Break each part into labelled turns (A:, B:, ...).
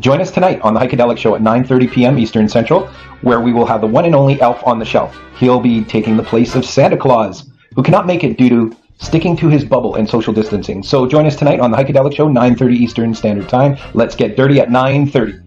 A: Join us tonight on the Heikadelic Show at 9:30 p.m. Eastern Central, where we will have the one and only Elf on the Shelf. He'll be taking the place of Santa Claus, who cannot make it due to sticking to his bubble and social distancing. So join us tonight on the Heikadelic Show, 9:30 Eastern Standard Time. Let's get dirty at 9:30.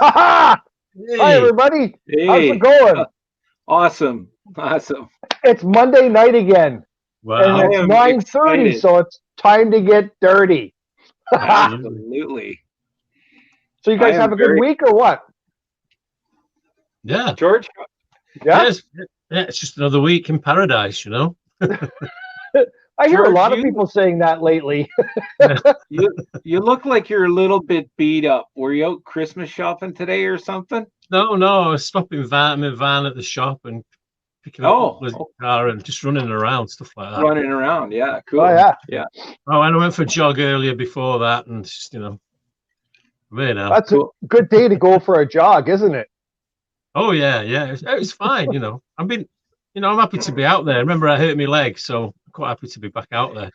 B: Ha!
C: Hey.
B: Hi, everybody.
C: Hey.
B: How's it going?
C: Awesome.
B: It's Monday night again.
C: Wow.
B: And it's 9:30, so it's time to get dirty.
C: Absolutely.
B: So you guys have a good week or what?
D: Yeah.
C: George?
B: Yeah?
D: Yes. Yeah, it's just another week in paradise, you know?
B: I hear
C: George,
B: a lot of people saying that lately.
C: You look like you're a little bit beat up. Were you out Christmas shopping today or something?
D: No, I was stopping my van at the shop and picking up the car and just running around, stuff like that.
C: Running around, yeah, cool.
B: Oh,
C: yeah.
D: Oh, and I went for a jog earlier before that, and just, now.
B: That's a good day to go for a jog, isn't it?
D: Oh yeah, it's fine. I'm happy to be out there. Remember, I hurt my leg, so I'm quite happy to be back out there,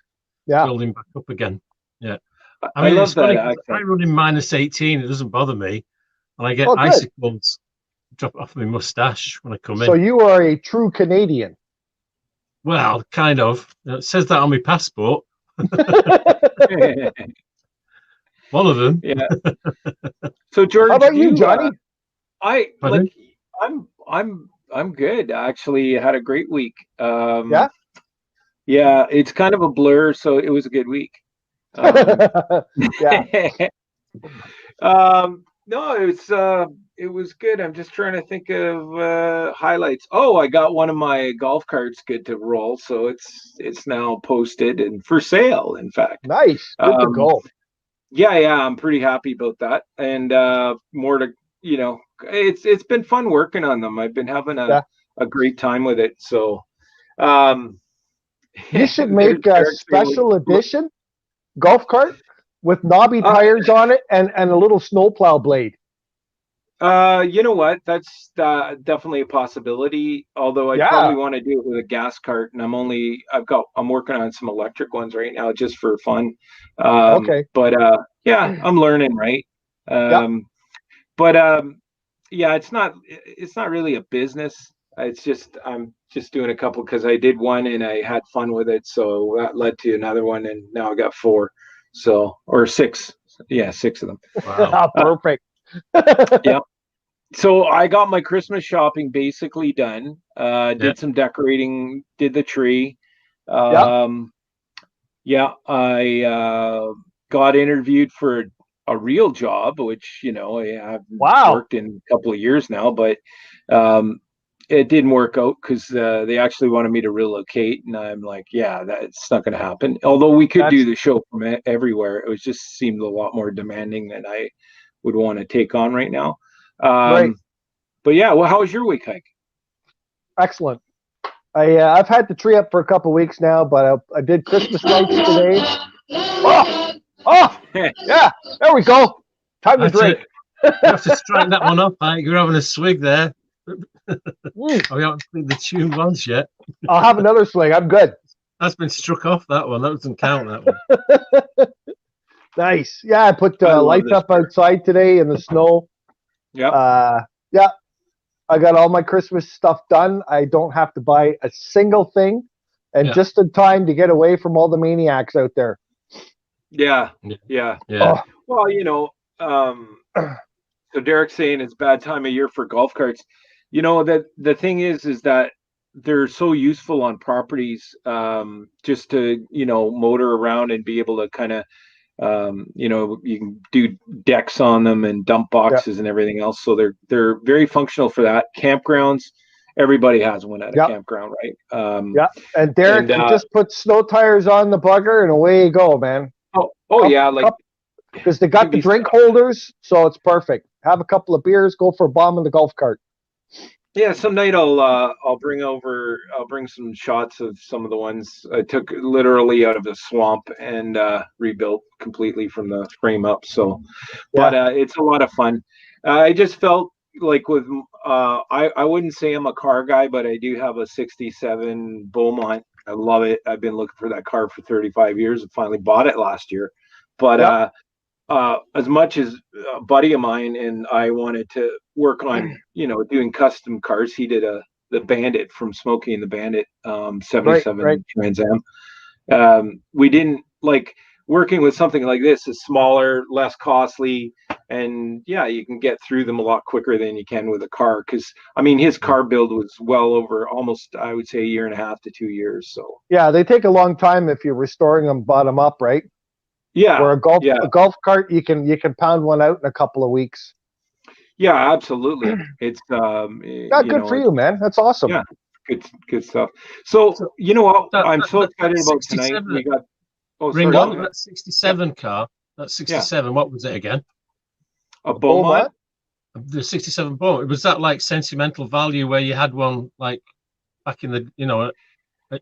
D: building back up again. Yeah, I mean,
C: love that.
D: I run in -18. It doesn't bother me, and I get icicles drop off my mustache when I come in.
B: So you are a true Canadian.
D: Well, kind of. It says that on my passport. One of them.
C: Yeah. So George,
B: how about you, Johnny?
C: I'm good. I actually had a great week.
B: Yeah,
C: it's kind of a blur, so it was a good week. No, it was good. I'm just trying to think of highlights. Oh, I got one of my golf carts good to roll, so it's now posted and for sale. In fact,
B: nice. Good to go.
C: Yeah, I'm pretty happy about that, and more to it's been fun working on them. I've been having a great time with it. So,
B: you should make a special edition golf cart with knobby tires on it and a little snowplow blade.
C: You know what? That's definitely a possibility. Although I probably want to do it with a gas cart, and I'm working on some electric ones right now just for fun.
B: Okay.
C: But I'm learning, right? It's not really a business. It's just I'm just doing a couple because I did one and I had fun with it, so that led to another one, and now I got 4, or 6. Yeah, 6 of them.
D: Wow.
B: Perfect.
C: Yeah. So I got my Christmas shopping basically done. Did some decorating, did the tree. I got interviewed for a real job, which I haven't worked in a couple of years now, but it didn't work out because they actually wanted me to relocate, and I'm like, that's not going to happen. Although we could do the show from everywhere, it was just seemed a lot more demanding than I would want to take on right now.
B: Right.
C: But how was your week, Hike?
B: Excellent. I've had the tree up for a couple of weeks now, but I did Christmas lights today. Oh, yeah, there we go. Time to drink.
D: You have to strike that one up, Hike. You're having a swig there. We haven't played the tune once yet.
B: I'll have another swig. I'm good.
D: That's been struck off, that one. That doesn't count, that one.
B: Nice. Yeah, I put lights up outside today in the snow. Yeah. I got all my Christmas stuff done. I don't have to buy a single thing, and just in time to get away from all the maniacs out there.
C: Yeah. Oh. Well, so Derek's saying it's bad time of year for golf carts. That the thing is that they're so useful on properties, just to motor around and be able to kind of you can do decks on them and dump boxes and everything else. So they're very functional for that. Campgrounds, everybody has one at a campground, right?
B: And Derek, you just put snow tires on the bugger and away you go, man. Because they got the drink holders, so it's perfect. Have a couple of beers, go for a bomb in the golf cart.
C: Yeah, some night I'll bring some shots of some of the ones I took literally out of the swamp and rebuilt completely from the frame up. So, but it's a lot of fun. I just felt like with I wouldn't say I'm a car guy, but I do have a '67 Beaumont. I love it. I've been looking for that car for 35 years and finally bought it last year. But as much as a buddy of mine and I wanted to work on, doing custom cars, he did the Bandit from Smokey and the Bandit 77 Trans Am. We didn't like working with something like this is smaller, less costly, and you can get through them a lot quicker than you can with a car. Because his car build was well over almost, I would say, 1.5 to 2 years. So
B: they take a long time if you're restoring them bottom up, right?
C: Yeah.
B: Where a golf cart, you can pound one out in a couple of weeks.
C: Yeah, absolutely. It's
B: good for you, man. That's awesome.
C: Yeah, good stuff. So you know what? I'm so excited about tonight. We got
D: Ringo, that 67 car. That's 67. What was it again?
C: A Beaumont.
D: The 67 Beaumont. Was that like sentimental value where you had one like back in the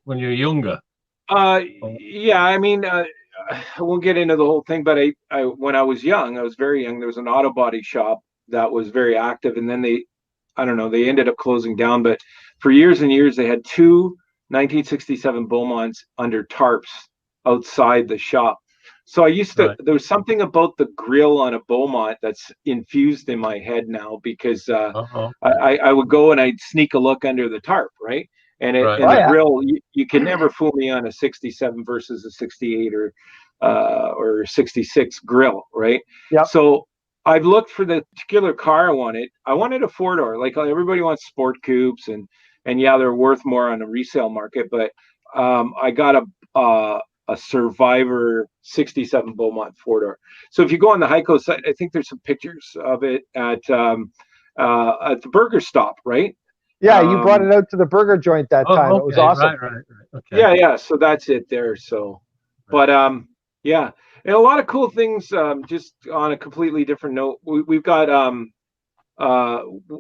D: when you were younger?
C: Yeah. I won't get into the whole thing, but I when I was very young, there was an auto body shop that was very active, and then they ended up closing down. But for years and years, they had two 1967 Beaumonts under tarps outside the shop. So I used to. There was something about the grill on a Beaumont that's infused in my head now because I would go and I'd sneak a look under the tarp, right? And the grill, you can never fool me on a 67 versus a 68 or 66 grill, right?
B: Yeah.
C: So I've looked for the particular car I wanted. I wanted a 4-door. Like everybody wants sport coupes, and they're worth more on the resale market. But I got a Survivor 67 Beaumont 4-door. So if you go on the Heiko site, I think there's some pictures of it at the burger stop, right?
B: Yeah, you brought it out to the burger joint that time. Okay, it was awesome.
D: Right. Okay.
C: Yeah. So that's it there. So, but and a lot of cool things. Just on a completely different note, we've got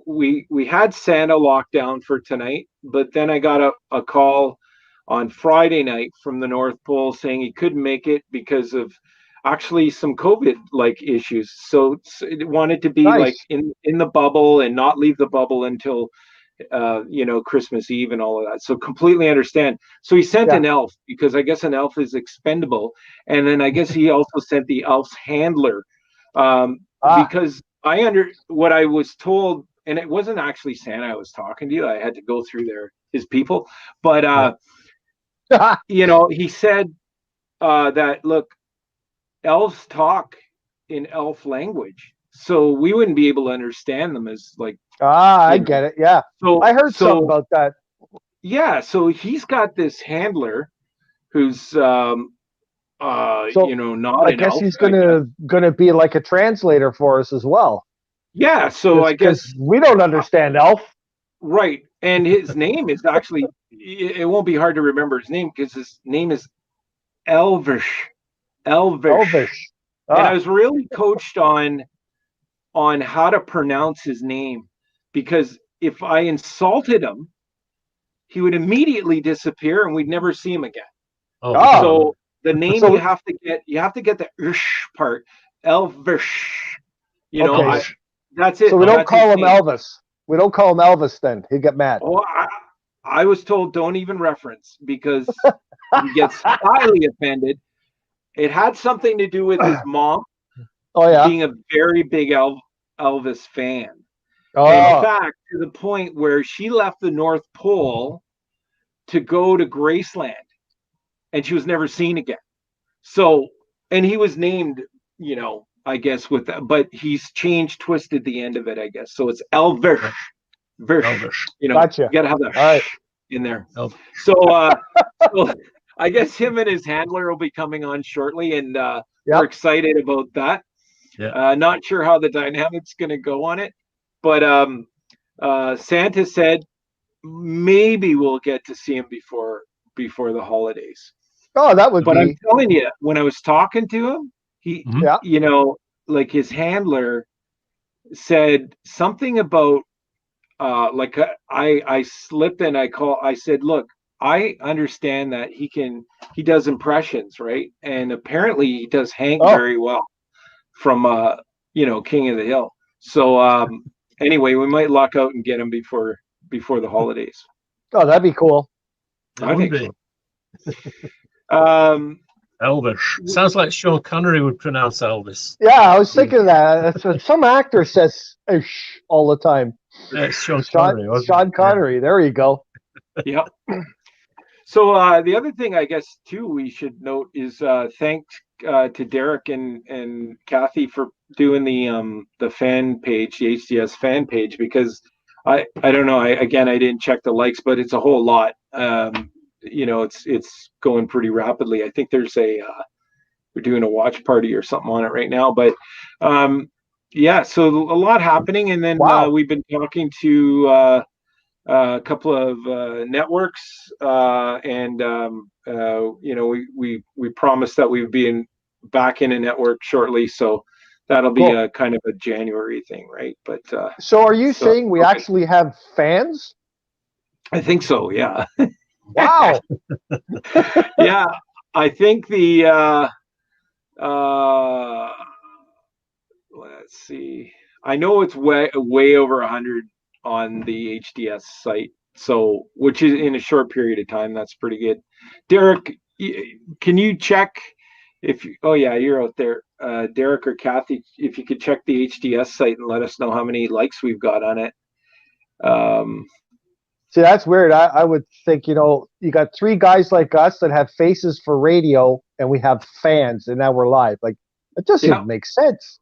C: we had Santa lockdown for tonight, but then I got a call on Friday night from the North Pole saying he couldn't make it because of actually some COVID like issues. So it wanted to be like in the bubble and not leave the bubble until Christmas Eve and all of that. So completely understand. So he sent an elf because I guess an elf is expendable. And then I guess he also sent the elf's handler because what I was told, and it wasn't actually Santa I was talking to. I had to go through his people. But, he said that, look, elves talk in elf language. So we wouldn't be able to understand them as like.
B: I get it. Yeah. So I heard something about that.
C: Yeah. So he's got this handler who's, not.
B: I guess he's gonna be like a translator for us as well.
C: Yeah. So I guess
B: we don't understand elf.
C: Right. And his name is actually. It won't be hard to remember his name because his name is Elvish. And I was really coached on how to pronounce his name, because if I insulted him, he would immediately disappear and we'd never see him again. So the name you have to get the ish part, Elvish. That's it.
B: So we don't call him Elvis. We don't call him Elvis then. He'd get mad.
C: Oh, I was told don't even reference because he gets highly offended. It had something to do with his mom being a very big elf Elvis fan.
B: Oh.
C: In fact, to the point where she left the North Pole to go to Graceland, and she was never seen again. So, and he was named, I guess with that, but he's twisted the end of it, I guess. So it's Elvish.
B: Gotcha.
C: You got to have that in there.
D: Oh.
C: So, I guess him and his handler will be coming on shortly, and we're excited about that.
D: Yeah.
C: Not sure how the dynamic's going to go on it, but Santa said maybe we'll get to see him before the holidays.
B: Oh, that would be.
C: But I'm telling you, when I was talking to him, he, like his handler said something about, I slipped and I said, look, I understand that he does impressions, right? And apparently he does Hank very well from, King of the Hill. So, anyway, we might luck out and get him before the holidays.
B: Oh, that'd be cool.
C: I think so.
D: Elvish. Sounds like Sean Connery would pronounce Elvis.
B: Yeah, I was thinking that. Some actor says "ish" all the time.
D: It's Sean Connery.
B: Sean Connery. Yeah. There you go.
C: Yep. So the other thing I guess too we should note is thanks to Derek and Kathy for doing the fan page, the HDS fan page, because I don't know. I didn't check the likes, but it's a whole lot. It's going pretty rapidly. I think there's we're doing a watch party or something on it right now, but so a lot happening. And then we've been talking to a couple of networks, and we promised that we'd be back in a network shortly, so that'll be a kind of a January thing, right? But
B: so are you saying we actually have fans?
C: I think so, yeah.
B: Wow.
C: Yeah, I think the let's see. I know it's way over 100 on the HDS site, so which is in a short period of time. That's pretty good. Derek, can you check if you? Oh yeah, you're out there, Derek or Kathy. If you could check the HDS site and let us know how many likes we've got on it.
B: See, that's weird. I would think, you got three guys like us that have faces for radio, and we have fans, and now we're live. Like, it just doesn't make sense.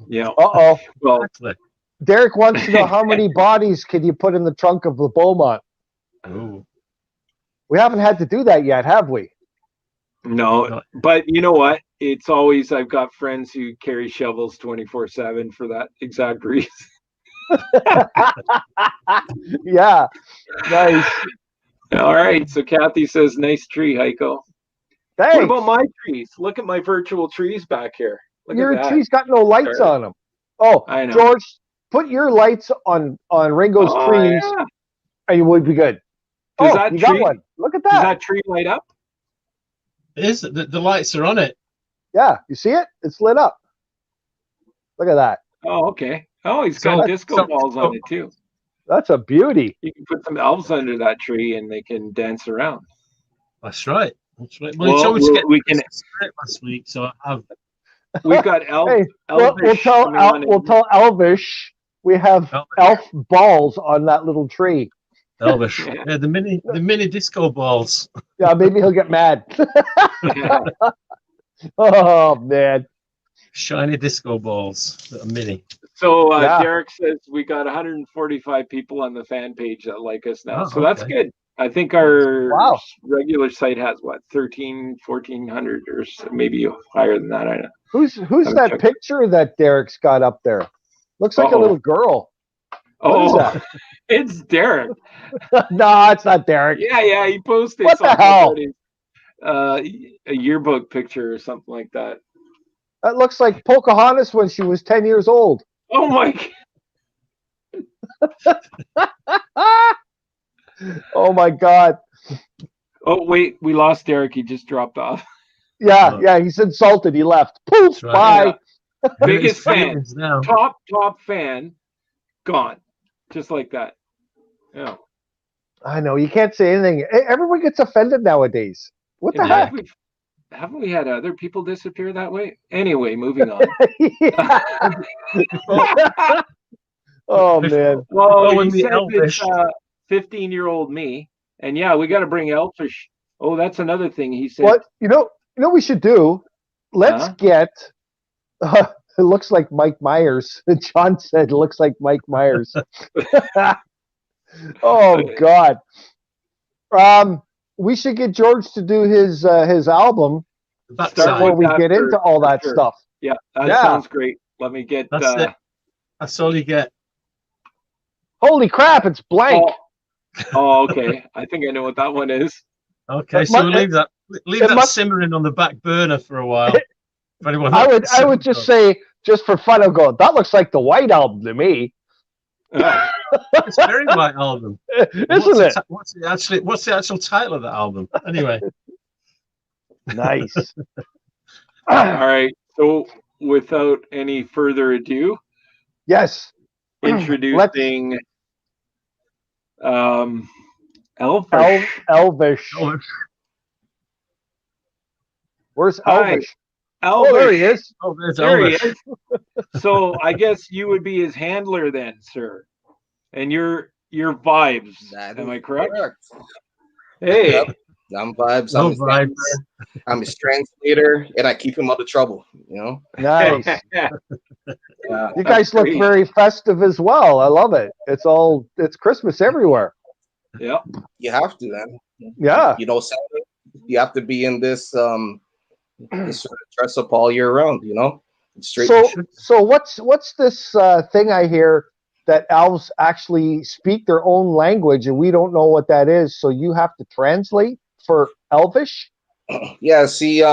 C: Yeah.
B: Uh-oh.
C: Well,
B: Derek wants to know how many bodies can you put in the trunk of the Beaumont?
D: Ooh.
B: We haven't had to do that yet, have we?
C: No, but you know what? It's always, I've got friends who carry shovels 24/7 for that exact reason.
B: Yeah, nice.
C: All right, so Kathy says, nice tree, Heiko.
B: Thanks.
C: What about my trees? Look at my virtual trees back here. Look
B: your
C: at that.
B: trees got no lights on them. Oh, I know. George, put your lights on Ringo's trees, and you would be good.
C: Does that
B: you
C: tree,
B: got one. Look at that.
C: Does that tree light up?
D: It is. The lights are on it.
B: Yeah, you see it? It's lit up. Look at that.
C: Oh, okay. Oh, he's got disco balls on it too.
B: That's a beauty.
C: You can put some elves under that tree, and they can dance around.
D: That's right. That's right. Well, he told me to get last week, so
C: we've got elf.
B: Hey, we'll tell Elvish we have elf balls on that little tree.
D: Elvish, yeah, the mini disco balls.
B: Yeah, maybe he'll get mad. Oh man.
D: Shiny disco balls that are mini.
C: So Derek says we got 145 people on the fan page that like us now. So that's good. I think our regular site has 1,400 or maybe higher than that. I know.
B: Who's that picture that Derek's got up there? Looks like a little girl. What is that?
C: It's Derek.
B: No, it's not Derek.
C: Yeah, he posted
B: what the hell?
C: A yearbook picture or something like that.
B: That looks like Pocahontas when she was 10 years old.
C: Oh my
B: Oh my God.
C: Oh wait, we lost Derek. He just dropped off.
B: Yeah, he's insulted. He left. Poof, bye.
C: Yeah. Biggest fan. Top fan. Gone. Just like that. Yeah.
B: I know. You can't say anything. Everyone gets offended nowadays. What the heck?
C: haven't we had other people disappear that way? Anyway, moving on.
B: Oh man.
C: Well, he said it's 15-year-old me, and yeah, we got to bring Elfish. Oh, that's another thing he said.
B: What you know we should do? Let's get. It looks like Mike Myers. John said it looks like Mike Myers. Oh God. We should get George to do his album. Before we get into all that stuff.
C: Yeah, that sounds great. Let me get.
D: That's all you get.
B: Holy crap! It's blank.
C: Oh, okay. I think I know what that one is.
D: Okay, so we'll leave that simmering on the back burner for a while.
B: I would just say, just for fun, I'll go. That looks like the White Album to me.
D: It's a very White Album,
B: isn't it?
D: What's the actual title of the album? Anyway.
B: Nice.
C: All right. So, without any further ado,
B: yes,
C: introducing Elvish.
B: Elvish. Where's Elvish?
C: Elvish.
B: Oh, there he is.
D: Oh,
C: there he is. So I guess you would be his handler then, sir. And your vibes. Am I correct? Hey.
E: Yep. I'm vibes. I'm his translator, and I keep him out of trouble. You know.
B: Nice. You guys look very festive as well. I love it. It's Christmas everywhere.
C: Yeah.
E: You have to, man.
B: Yeah.
E: You know, you have to be in this this sort of dress up all year round. You know.
B: So what's this thing I hear that elves actually speak their own language and we don't know what that is? So you have to translate for Elvish?
E: Yeah, see,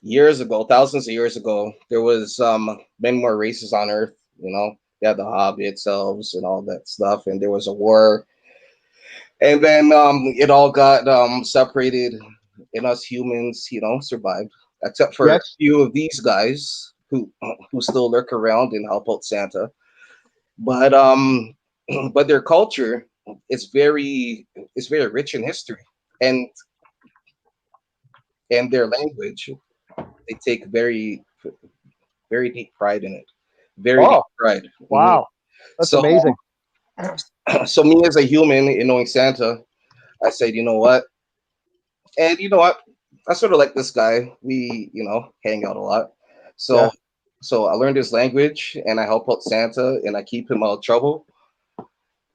E: years ago, thousands of years ago, there was many more races on Earth. You know, they had the hobbits, elves, and all that stuff, and there was a war, and then it all got separated, and us humans, you know, survived, except for a few of these guys who still lurk around and help out Santa, but their culture is very rich in history. And their language, they take very, very deep pride in it. Very deep pride.
B: Wow, that's amazing.
E: So me as a human, in knowing Santa, I said, you know what? And you know what? I sort of like this guy. We, you know, hang out a lot. So I learned his language, and I help out Santa, and I keep him out of trouble.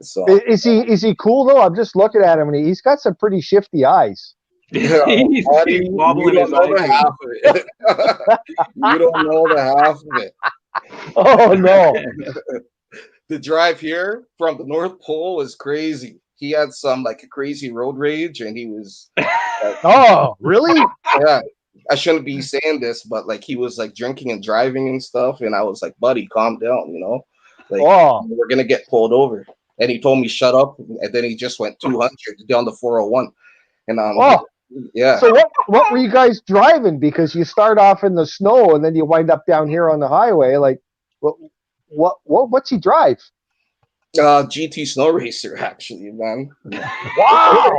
E: So
B: is he cool though? I'm just looking at him, and he's got some pretty shifty eyes.
C: He's wobbling his eyes.
E: You don't know the half of it.
B: Oh no!
E: The drive here from the North Pole is crazy. He had some like a crazy road rage, and he was.
B: Oh, really?
E: Yeah. I shouldn't be saying this, but like he was like drinking and driving and stuff, and I was like, "Buddy, calm down," you know. Like we're gonna get pulled over. And he told me shut up, and then he just went 200 down the 401. And yeah.
B: So what were you guys driving? Because you start off in the snow and then you wind up down here on the highway. Like, what's he drive?
E: GT Snow Racer, actually, man.
B: Wow.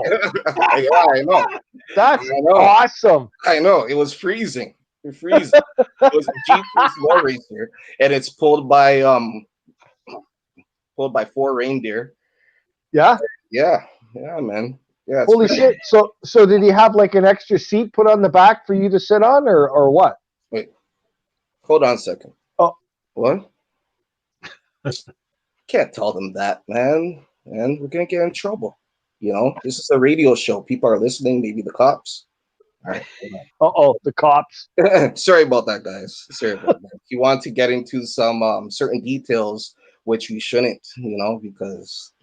E: Yeah, I know.
B: That's awesome.
E: I know. It was freezing. It was a GT Snow Racer, and it's pulled by 4 reindeer.
B: Yeah.
E: Yeah, man. Yeah.
B: Holy shit! So did he have like an extra seat put on the back for you to sit on, or what?
E: Wait, hold on a second.
B: Oh,
E: what? Can't tell them that, man. And we're gonna get in trouble. You know, this is a radio show. People are listening. Maybe the cops. All right.
B: The cops.
E: Sorry about that, guys. Sorry about that. If you want to get into some certain details, which we shouldn't, you know, because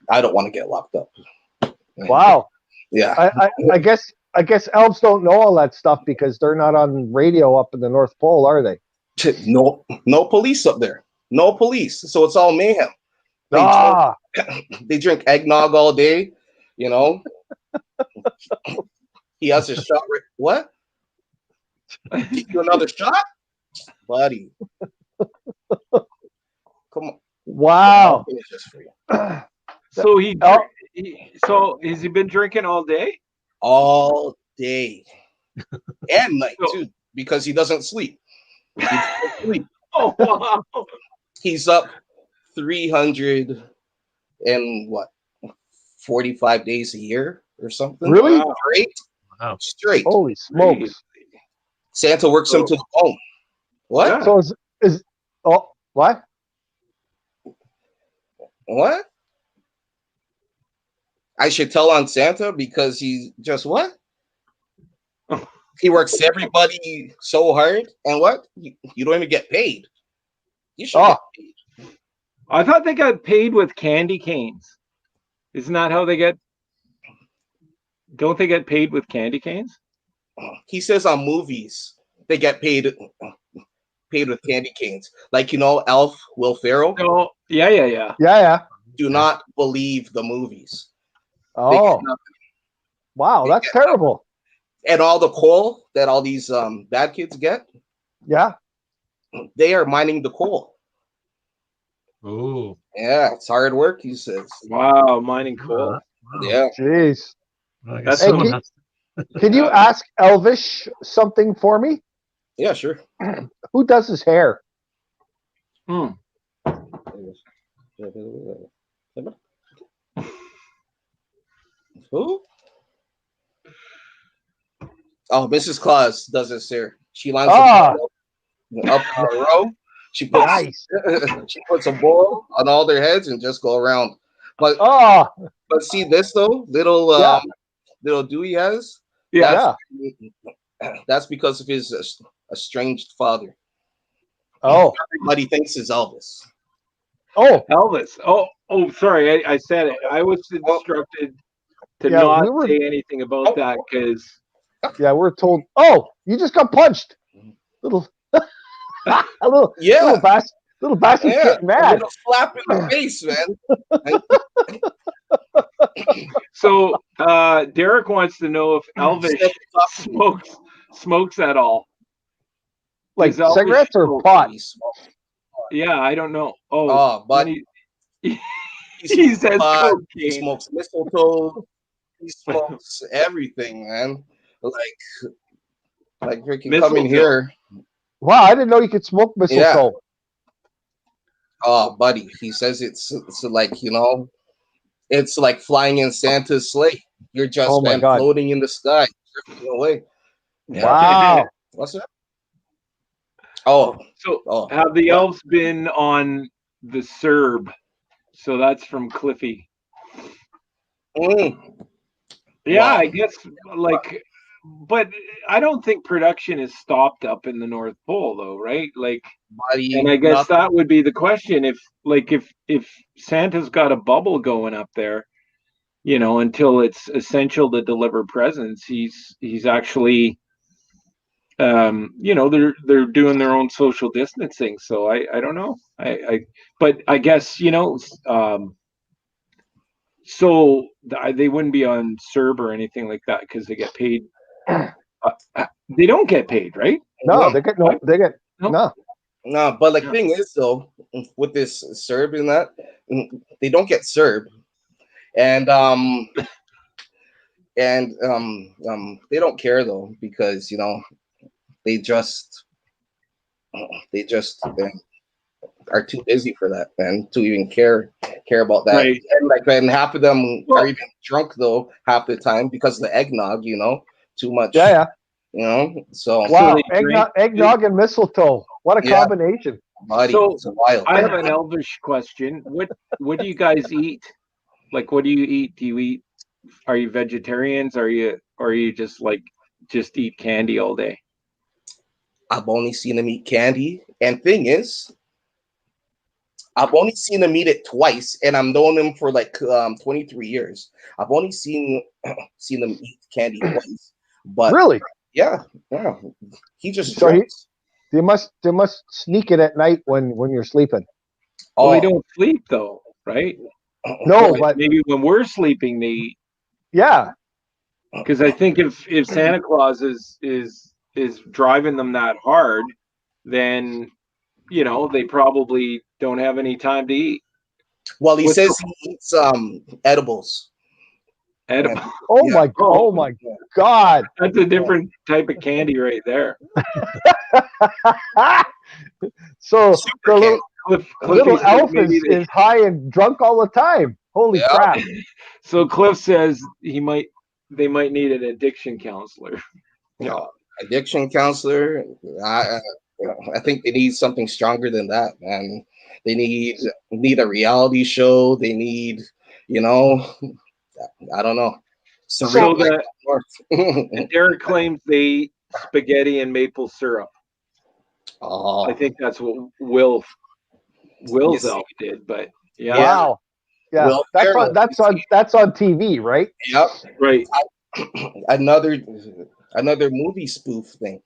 E: I don't want to get locked up.
B: Wow.
E: Yeah.
B: I guess elves don't know all that stuff because they're not on radio up in the North Pole, are they?
E: No police up there. No police. So it's all mayhem. They drink eggnog all day, you know. He has a shot. What? Give you another shot? Buddy. Come on.
B: Wow.
C: So has he been drinking all day?
E: All day. and night too, because he doesn't sleep. He doesn't sleep.
C: Oh wow!
E: He's up 300 and what 45 days a year or something.
B: Really?
E: Straight.
D: Wow.
E: Straight.
B: Holy smokes!
E: Santa works him to the bone. What?
C: Yeah.
B: So is what?
E: What? I should tell on Santa because he's just what? He works everybody so hard, and what? You don't even get paid. You should get paid.
C: I thought they got paid with candy canes. Isn't that how they get? Don't they get paid with candy canes?
E: He says on movies they get paid with candy canes, like Elf, Will Ferrell.
C: Oh, yeah.
E: Do not believe the movies.
B: Oh, wow, that's terrible.
E: And all the coal that all these bad kids get,
B: Yeah,
E: they are mining the coal.
D: Oh,
E: yeah, it's hard work. He says.
C: Wow, mining coal.
D: Wow.
E: Yeah.
B: Jeez.
D: I guess
C: That's
D: someone has
B: Can you ask Elvish something for me?
E: Yeah, sure.
B: Who does his hair?
C: Hmm.
E: Who? Oh, Mrs. Claus does this here. She lines up in a row. She puts a bowl on all their heads and just go around. But see this though, little Dewey has. That's because of his estranged father.
B: Oh,
E: everybody thinks is Elvis.
C: Oh, Elvis. Oh, sorry, I said it. I was instructed to not say anything about that because.
B: Yeah, we're told. Oh, you just got punched. Little bastard getting mad.
E: A little slap in the face, man.
C: So Derek wants to know if Elvis smokes at all.
B: Like cigarettes or pot?
C: Yeah, I don't know.
E: But
C: he says
E: pot,
C: cocaine.
E: He smokes mistletoe. He smokes everything, man. Like freaking coming here.
B: Wow, I didn't know you could smoke mistletoe.
E: Yeah. Oh, buddy, he says it's like it's like flying in Santa's sleigh. You're just floating in the sky, drifting away.
B: Yeah. Wow.
E: What's that?
C: Have the elves been on the Serb? So that's from Cliffy. Yeah, I guess but I don't think production is stopped up in the North Pole though, right? And I guess that would be the question if Santa's got a bubble going up there, until it's essential to deliver presents, he's actually they're doing their own social distancing. So I don't know. But I guess, so they wouldn't be on CERB or anything like that because they get paid. They don't get paid, right?
B: No, they get no.
E: No, but the thing is though, with this CERB and that, they don't get CERB, and they don't care though because they just are too busy for that, man, to even care about that.
C: Right.
E: And half of them are even drunk though half the time because of the eggnog, too much.
B: Yeah.
E: So
B: wow, eggnog and mistletoe. What a combination.
E: Buddy, it's wild.
C: I have an Elvish question. What do you guys eat? Like, what do you eat? Do you eat? Are you vegetarians? Or are you just eat candy all day?
E: I've only seen him eat candy, and thing is, I've only seen him eat it twice, and I've known him for 23 years. I've only seen him eat candy twice. But
B: really,
E: yeah, he just
B: they must sneak it at night when you're sleeping.
C: Well, they don't sleep though, right?
B: No, but
C: maybe when we're sleeping, they eat.
B: Yeah,
C: because I think if Santa Claus is driving them that hard, then they probably don't have any time to eat.
E: Well, he says he eats edibles.
C: Edible.
B: Oh my God!
C: That's a different type of candy right there.
B: So the little elf is high and drunk all the time. Holy crap!
C: So Cliff says they might need an addiction counselor.
E: Addiction counselor. I think they need something stronger than that, man. They need a reality show. They need, I don't know.
C: So Derek claims they eat spaghetti and maple syrup.
E: Oh,
C: I think that's what Will's elf did, but yeah.
B: Wow. Yeah,
E: Will
B: that's on TV, right?
E: Yep.
C: Right.
E: Another movie spoof thing.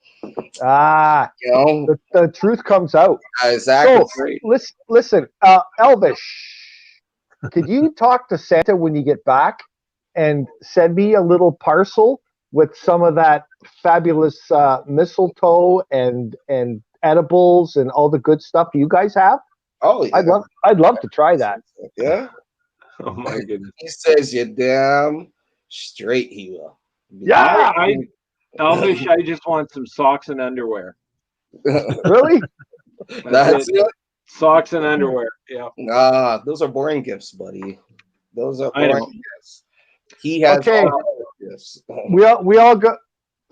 B: The truth comes out.
E: Exactly.
B: So, listen, Elvish, could you talk to Santa when you get back and send me a little parcel with some of that fabulous mistletoe and edibles and all the good stuff you guys have?
E: Oh yeah.
B: I'd love to try that.
E: Yeah.
C: Oh my goodness.
E: He says you're damn straight he will.
B: Yeah.
C: Elvish, I just want some socks and underwear.
B: Really?
E: That's it.
C: Socks and underwear. Yeah.
E: Nah, those are boring gifts, buddy. Those are boring gifts. He has gifts.
B: We all got.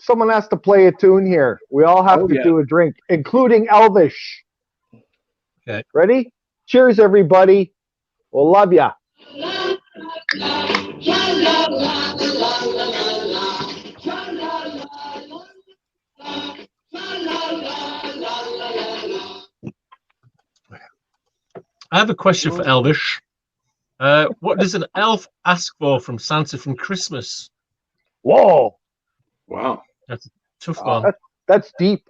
B: Someone has to play a tune here. We all have to do a drink, including Elvish.
D: Okay.
B: Ready? Cheers, everybody. We'll love ya.
D: I have a question for Elvish. What does an elf ask for from Santa from Christmas?
B: Whoa.
C: Wow.
D: That's a tough one.
B: That's deep.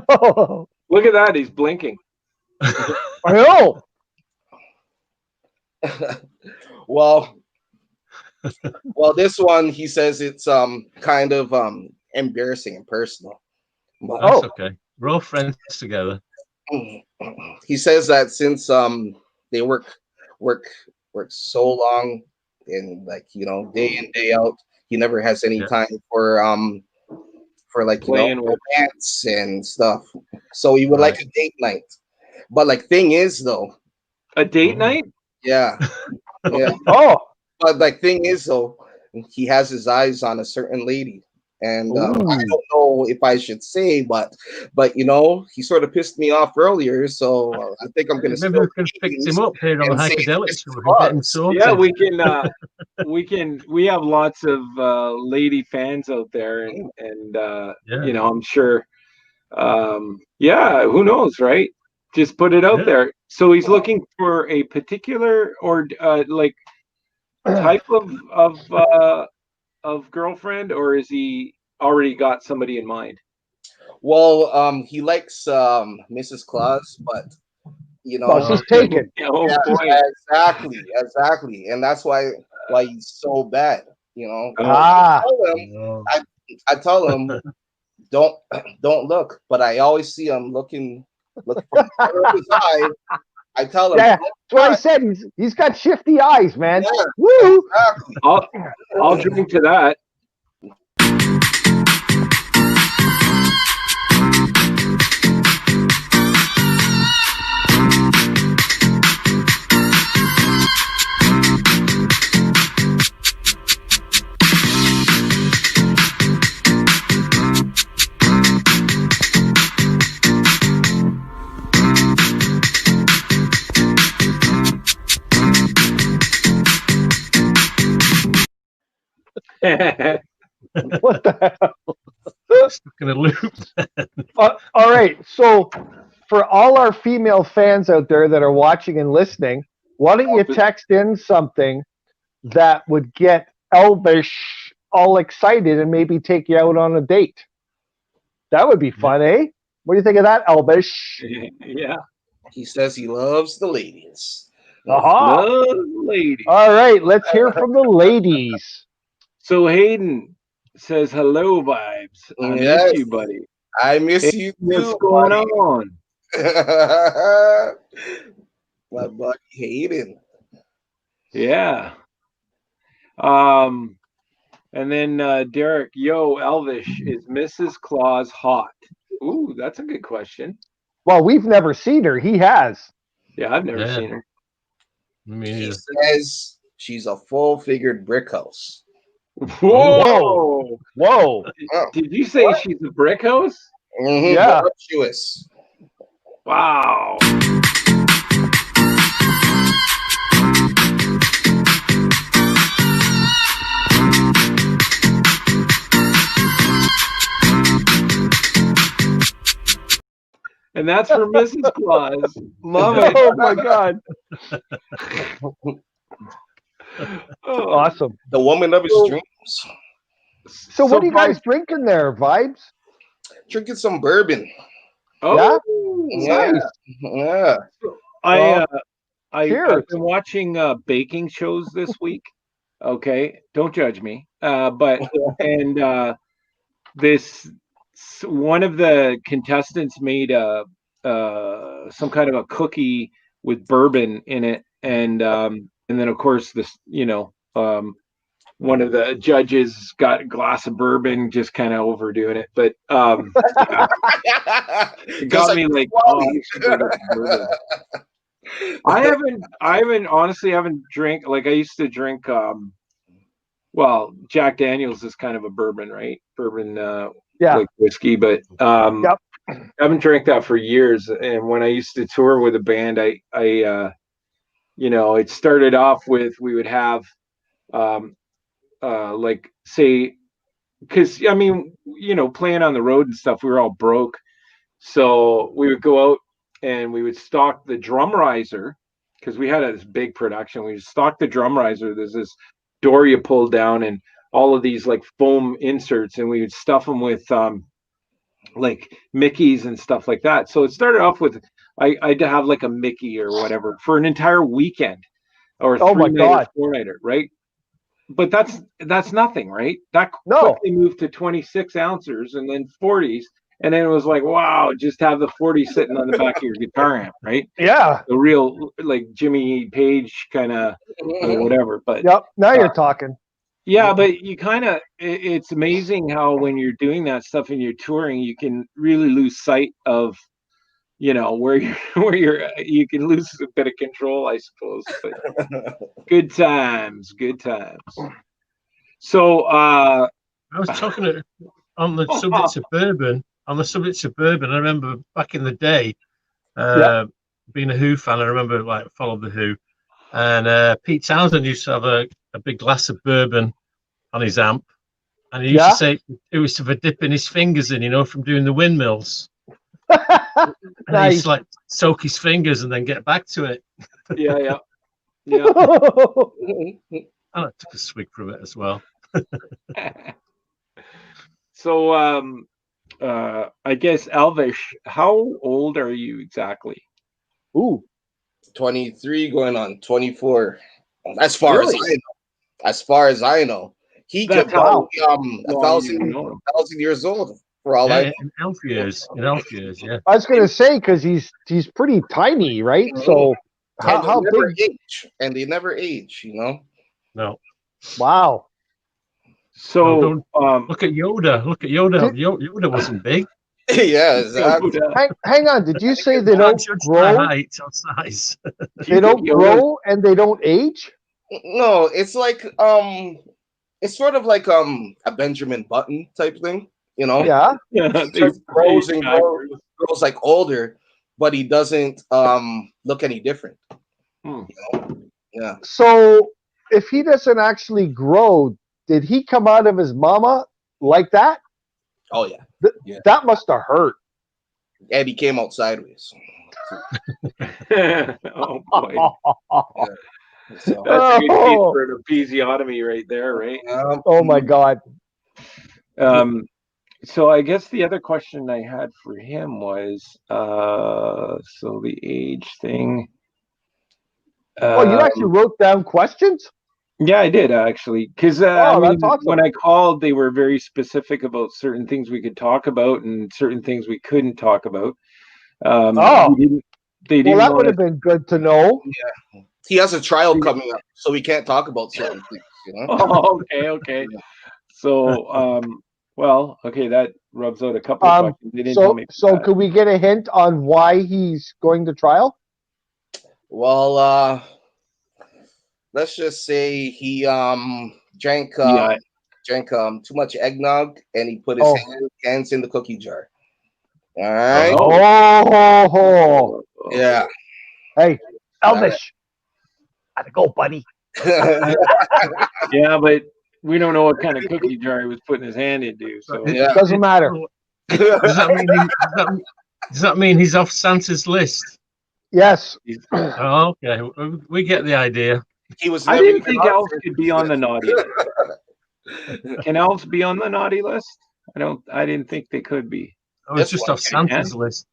C: Oh. Look at that. He's blinking.
B: I know.
E: Well, this one, he says it's kind of embarrassing and personal.
D: But, that's okay. We're all friends together.
E: He says that since they work so long and day in day out, he never has any time for romance and stuff. So he would like a date night. But thing is though,
C: a date night?
E: Yeah. Yeah. But thing is though, he has his eyes on a certain lady. And I don't know if I should say, but he sort of pissed me off earlier, so I think I'm going to.
D: Maybe we can fix him up here on Heikadelic.
C: Yeah, we can. We have lots of lady fans out there, and I'm sure. Who knows, right? Just put it out there. So he's looking for a particular or type of girlfriend, or is he already got somebody in mind?
E: Well, he likes Mrs. Claus, but
B: she's taken.
E: Exactly, and that's why he's so bad. I tell him don't look, but I always see him looking from the corner of his eye. I tell him.
B: Yeah, that's what I said. He's got shifty eyes, man. Yeah, woo!
E: Exactly.
C: I'll drink to that.
B: What the hell?
D: Stuck in a loop.
B: All right. So, for all our female fans out there that are watching and listening, why don't you text in something that would get Elvish all excited and maybe take you out on a date? That would be fun, eh? What do you think of that, Elvish?
C: Yeah.
E: He says he loves the ladies.
C: Love ladies.
B: All right. Let's hear from the ladies.
C: So Hayden says, hello, Vibes. I miss you, buddy.
E: I miss you too.
C: What's going on?
E: My buddy Hayden.
C: Yeah. And then Derek, yo, Elvish, is Mrs. Claus hot? Ooh, that's a good question.
B: Well, we've never seen her. He has.
C: Yeah, I've never seen her.
E: He says she's a full-figured brick house.
C: Whoa!
B: Whoa!
C: Did you say she's a brick house?
E: Mm-hmm.
B: Yeah.
E: Voluptuous.
C: Wow. And that's for Mrs. Claus. Love it.
B: Oh my God. Awesome.
E: The woman of his dreams.
B: So what are you guys drinking there, Vibes?
E: Drinking some bourbon.
C: Oh,
E: yeah.
B: Nice.
E: Yeah.
C: I've been watching baking shows this week. Okay, don't judge me. But this one of the contestants made some kind of a cookie with bourbon in it, and then of course this, one of the judges got a glass of bourbon, just kind of overdoing it, but it got me like, I haven't honestly drank, like I used to drink well, Jack Daniels is kind of a bourbon, right? Bourbon like whiskey, but I haven't drank that for years. And when I used to tour with a band, I it started off with, we would have like, say, because playing on the road and stuff, we were all broke, so we would go out and we would stock the drum riser, because we had this big production. We would stock the drum riser. There's this door you pull down and all of these like foam inserts, and we would stuff them with like Mickeys and stuff like that. So it started off with, I'd have like a Mickey or whatever for an entire weekend, or a 3-nighter, 4-nighter, right? But that's nothing, right? That quickly moved to 26 ounces and then 40s. And then it was like, wow, just have the 40 sitting on the back of your guitar amp, right?
B: Yeah.
C: The real, like, Jimmy Page kind of whatever. But
B: now you're talking.
C: Yeah, but you kind of, it's amazing how when you're doing that stuff and you're touring, you can really lose sight of, where you can lose a bit of control, I suppose. But good times. So I
D: was talking on the subject of bourbon. I remember back in the day, being a Who fan, I remember followed the Who, and Pete Townsend used to have a big glass of bourbon on his amp, and he used to say it was for dipping his fingers in, from doing the windmills. And
B: nice.
D: he'd like soak his fingers and then get back to it.
C: Yeah.
D: And I took a swig from it as well.
C: So I guess, Elvish, how old are you exactly?
E: 23 going on 24. As far as I know. He could be 1,000 years old for all I know.
D: In elf years, yeah.
B: I was gonna say, because he's pretty tiny, right? So how big?
E: They never age,
D: No.
B: Wow.
C: So
D: look at Yoda. Yoda wasn't big.
E: Yeah, exactly.
B: Hang on. Did you say they don't grow?
D: Height or size.
B: They don't grow and they don't age?
E: No, it's like it's sort of like a Benjamin Button type thing,
B: Yeah.
E: He grows like older, but he doesn't look any different. Yeah.
B: So if he doesn't actually grow, did he come out of his mama like that?
E: Oh yeah.
B: That must have hurt.
E: And he came out sideways.
C: Oh boy. So that's a good case for an episiotomy right there, right?
B: Oh my God.
C: So I guess the other question I had for him was, so the age thing.
B: You actually wrote down questions?
C: Yeah, I did actually, because
B: awesome.
C: When I called, they were very specific about certain things we could talk about and certain things we couldn't talk about. they didn't.
B: Well, that would have been good to know.
E: Yeah, he has a trial coming up, so we can't talk about certain things. You know?
C: Oh, okay. So, well, okay, that rubs out a couple of questions. They didn't tell me.
B: So could we get a hint on why he's going to trial?
E: Well, let's just say he drank too much eggnog and he put his hands in the cookie jar. All right.
B: Oh.
E: Yeah.
B: Hey, Elvish, gotta go, buddy.
C: Yeah, but we don't know what kind of cookie jar he was putting his hand into. So
B: it doesn't matter.
D: Does that mean he's off Santa's list?
B: Yes.
D: Oh, okay. We get the idea.
E: He was.
C: I didn't think elves could be on the naughty list. Can elves be on the naughty list? I didn't think they could be.
D: Oh, it's just off Santa's list.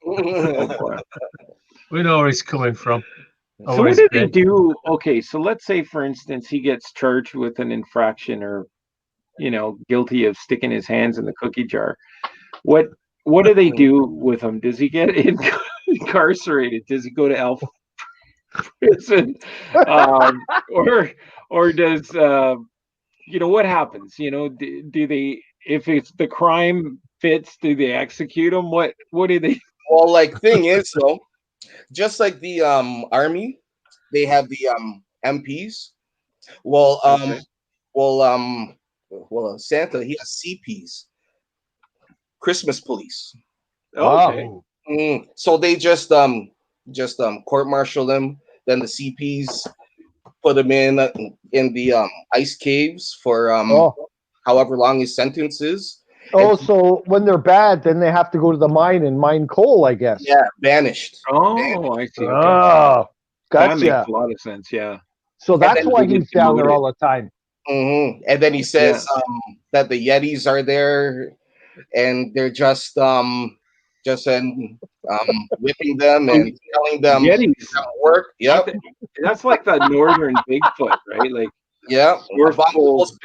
D: We know where he's coming from.
C: So what did they do? Okay, so let's say, for instance, he gets charged with an infraction or, guilty of sticking his hands in the cookie jar. What do they do with him? Does he get incarcerated? Does he go to elf prison? Or does what happens? Do they, if it's the crime fits, do they execute him? What do they?
E: Well, thing is though, just like the army, they have the MPs. Well, Santa, he has CPs, Christmas police.
C: Okay.
E: So they just court-martial them. Then the CPs put him in the ice caves for however long his sentence is.
B: So when they're bad, then they have to go to the mine and mine coal, I guess.
E: Yeah, banished.
C: Oh, I see. Okay.
B: Oh, gotcha.
C: That makes a lot of sense. Yeah.
B: So that's why he's down there all the time.
E: Mm-hmm. And then he says that the Yetis are there, and they're just whipping them and telling them
C: Yetis
E: work. Yep.
C: That's like the northern Bigfoot, right? Like,
E: yeah,
C: Bigfoot.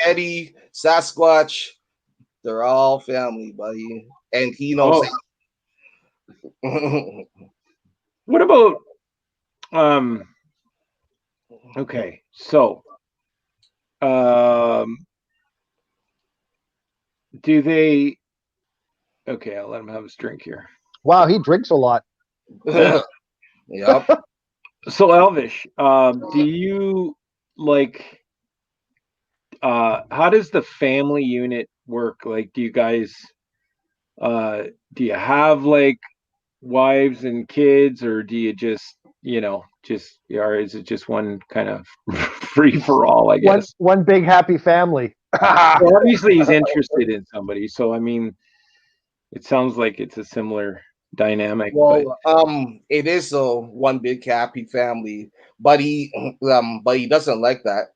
E: Yeti, Sasquatch. They're all family, buddy, and he knows that.
C: What about okay, so do they? Okay, I'll let him have his drink here.
B: Wow, he drinks a lot.
E: Yep.
C: So Elvish, do you like? How does the family unit work? Like, do you guys? Do you have like wives and kids, or do you just or is it just one kind of free for all? I guess
B: one big happy family.
C: Well, obviously, he's interested in somebody, so I mean, it sounds like it's a similar dynamic.
E: Well, it is one big happy family, but he doesn't like that,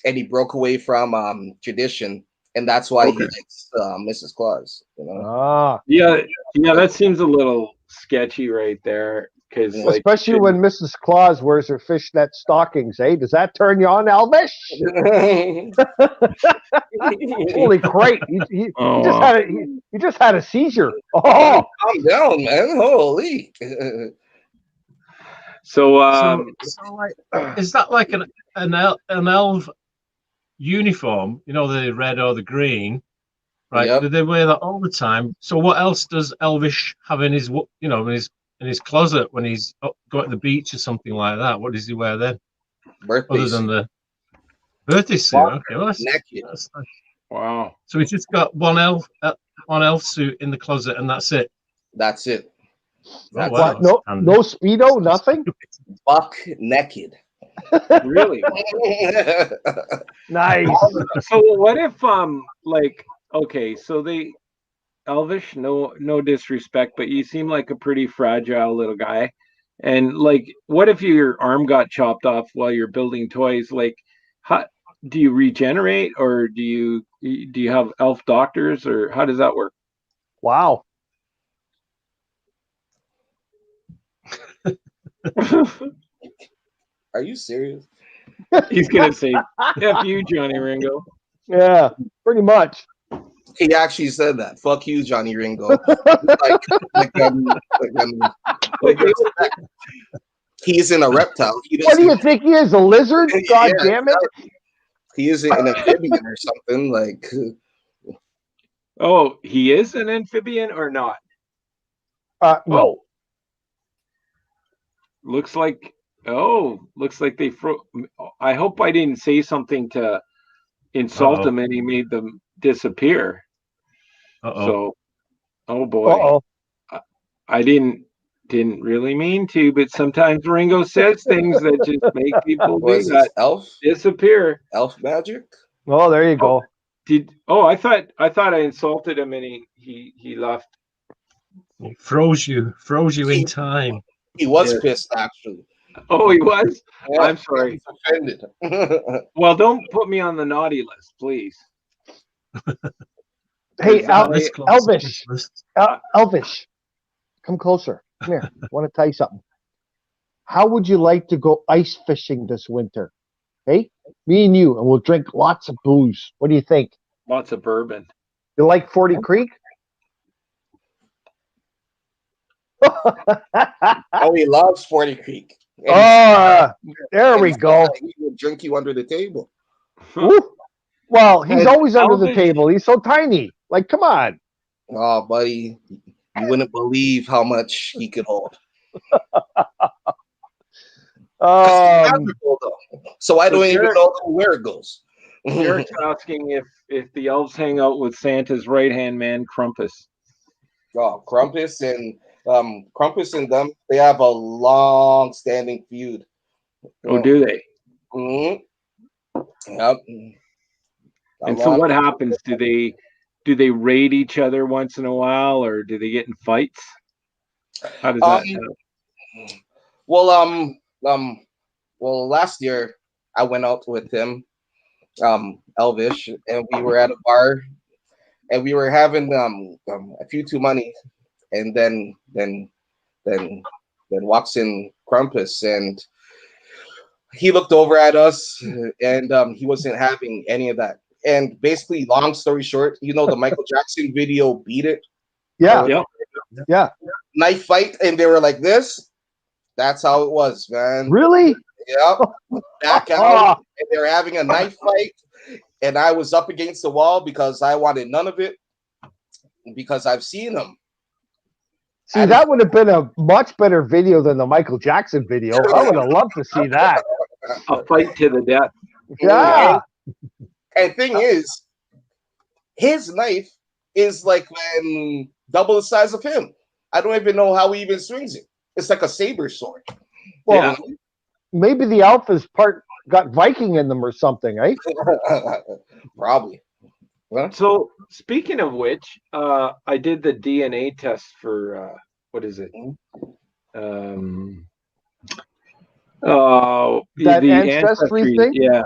E: and he broke away from tradition, and that's why he likes Mrs. Claus.
C: Yeah, that seems a little sketchy right there, because
B: especially when Mrs. Claus wears her fishnet stockings. Does that turn you on, Elvish? Holy crap! He just had a seizure. Oh,
E: calm down, man! Holy.
D: So is that like an elf uniform? The red or the green, right?
E: Yep.
D: Do they wear that all the time? So what else does Elvish have in his in his closet when he's going to the beach or something like that? What does he wear then?
E: Birthday
D: other than the birthday suit. Okay, well, that's nice.
C: Wow.
D: So he's just got one elf suit in the closet, and that's it.
E: That's it.
B: That's what? No Speedo, nothing.
E: Buck naked.
C: Really?
B: Nice.
C: So what if okay, so they Elvish, no disrespect, but you seem like a pretty fragile little guy. And what if your arm got chopped off while you're building toys? How do you regenerate, or do you have elf doctors, or how does that work?
B: Wow.
E: Are you serious?
C: He's gonna say, "F you, Johnny Ringo."
B: Yeah, pretty much.
E: He actually said that. Fuck you, Johnny Ringo. He's in a reptile.
B: What do you think he is? A lizard? God damn it!
E: He is an amphibian or something like.
C: Oh, he is an amphibian or not?
B: No.
C: Oh. Looks like they I hope I didn't say something to insult him and he made them disappear. So, oh boy. I didn't really mean to, but sometimes Ringo says things that just make people disappear.
E: Elf magic?
B: Oh, there you go.
C: I thought I insulted him and he left.
D: He froze you in time.
E: He was pissed, actually.
C: Oh, he was?
E: Yeah,
C: I'm sorry.
E: He's offended.
C: Well, don't put me on the naughty list, please.
B: Hey, Elvish. Elvish, come closer. Come here. I want to tell you something. How would you like to go ice fishing this winter? Hey, me and you, and we'll drink lots of booze. What do you think?
C: Lots of bourbon.
B: You like 40 Creek?
E: Oh, he loves 40 Creek.
B: There we go.
E: He will drink you under the table.
B: Well, he's always under the table. He's so tiny. Like, come on.
E: Oh, buddy, you wouldn't believe how much he could hold. So I don't even know where it goes.
C: Eric's asking if the elves hang out with Santa's right-hand man, Krampus.
E: Oh, Krampus and them, they have a long-standing feud.
C: Oh, do they?
E: Mm-hmm. Yep.
C: And so what happens? Do they raid each other once in a while, or do they get in fights? How does that happen?
E: Well, last year I went out with him, Elvish, and we were at a bar, and we were having a few too many, and then walks in Krampus, and he looked over at us, and he wasn't having any of that. And basically, long story short, the Michael Jackson video, "Beat It."
B: Yeah.
E: Knife fight, and they were like this. That's how it was, man.
B: Really?
E: Yep. Back out, and they were having a knife fight, and I was up against the wall because I wanted none of it, because I've seen them.
B: See, that would have been a much better video than the Michael Jackson video. I would have loved to see that.
C: A fight to the death.
B: Yeah.
E: And thing is, his knife is like double the size of him. I don't even know how he even swings it. It's like a saber sword.
B: Well, maybe the Alpha's got Viking in them or something, right?
E: Probably.
C: Huh? So, speaking of which, I did the DNA test for what is it?
B: The ancestry thing.
C: Yeah.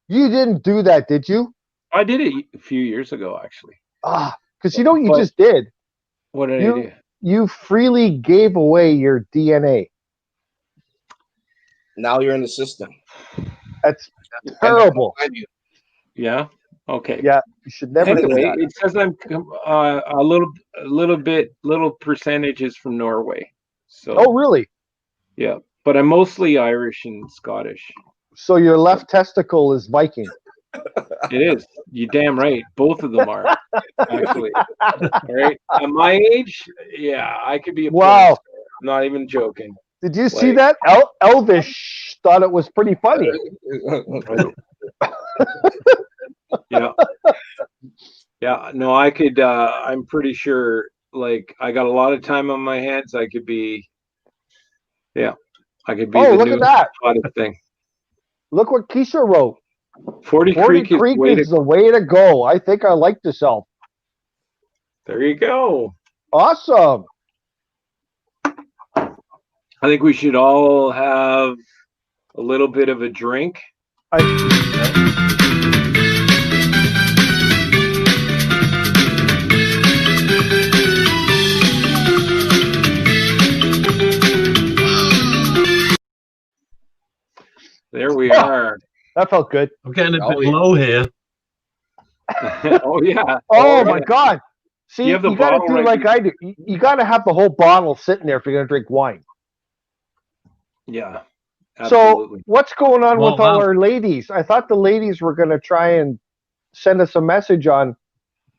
B: You didn't do that, did you?
C: I did it a few years ago, actually.
B: Because you know what you just did?
C: What did I do?
B: You freely gave away your DNA.
E: Now you're in the system.
B: That's terrible.
C: Yeah. Okay.
B: Yeah, you should never do that.
C: It says I'm little percentages from Norway. So.
B: Oh, really?
C: Yeah, but I'm mostly Irish and Scottish.
B: So your left testicle is Viking.
C: It is. You damn right. Both of them are, actually. All right. At my age, yeah, I could be a
B: wow.
C: I'm not even joking.
B: Did you see that? Elvish thought it was pretty funny.
C: Yeah. No, I could. I'm pretty sure. Like, I got a lot of time on my hands. I could be. Yeah, I could be.
B: Oh, look at that
C: thing.
B: Look what Keisha wrote.
C: 40 Creek
B: is the way to go. I think I like this elf.
C: There you go.
B: Awesome.
C: I think we should all have a little bit of a drink. There we are.
B: That felt good.
D: I'm getting a bit low here.
C: Oh, yeah.
B: Oh, my God. See, you got to do like I do. You got to have the whole bottle sitting there if you're going to drink wine.
C: Yeah. Absolutely.
B: So what's going on with all our ladies? I thought the ladies were going to try and send us a message on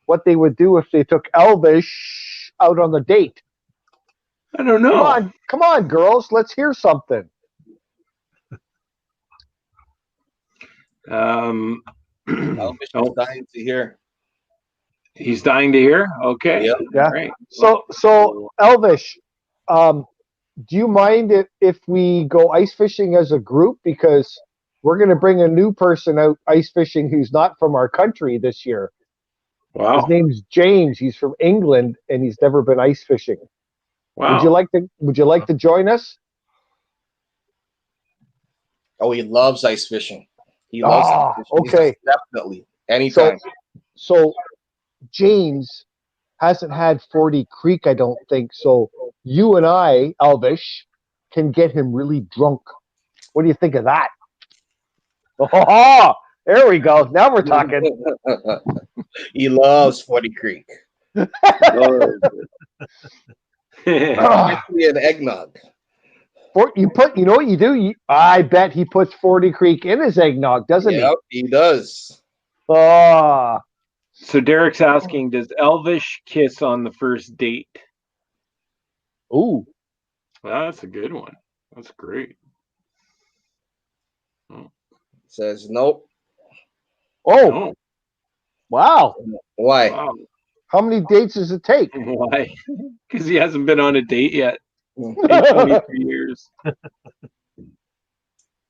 B: what they would do if they took Elvish out on the date.
C: I don't know.
B: Come on, girls. Let's hear something.
E: Elvish is dying to hear.
C: He's dying to hear? Okay.
B: Yep. Yeah.
C: Right.
B: So Elvish, do you mind if we go ice fishing as a group? Because we're going to bring a new person out ice fishing who's not from our country this year.
C: Wow.
B: His name's James. He's from England, and he's never been ice fishing.
C: Wow.
B: Would you like to join us?
E: Oh, he loves ice fishing. He loves ice fishing.
B: Okay.
E: Definitely. Anytime.
B: So James hasn't had 40 Creek, I don't think. So you and I, Elvish, can get him really drunk. What do you think of that? Oh, there we go. Now we're talking.
E: He loves 40 Creek. Especially an eggnog.
B: You know what you do? I bet he puts 40 Creek in his eggnog, doesn't he?
E: Yep, he does.
B: Oh.
C: So Derek's asking, does Elvish kiss on the first date?
B: Ooh.
C: Well, that's a good one. That's great.
E: Says nope.
B: Oh. No. Wow.
E: Why?
C: Wow.
B: How many dates does it take?
C: Why? Because he hasn't been on a date yet. 23 years.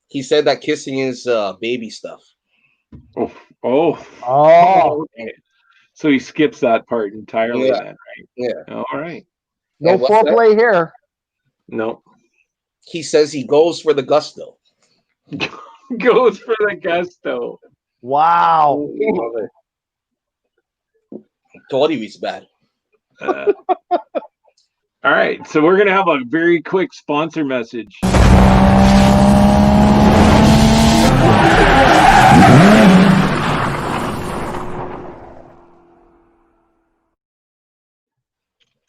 E: He said that kissing is baby stuff.
C: Oh. Okay. So he skips that part entirely then, right?
E: Yeah.
C: All right.
B: No foreplay here.
C: No.
E: He says he goes for the gusto.
C: Goes for the gusto.
B: Wow.
E: Told you he's bad.
C: All right. So we're going to have a very quick sponsor message.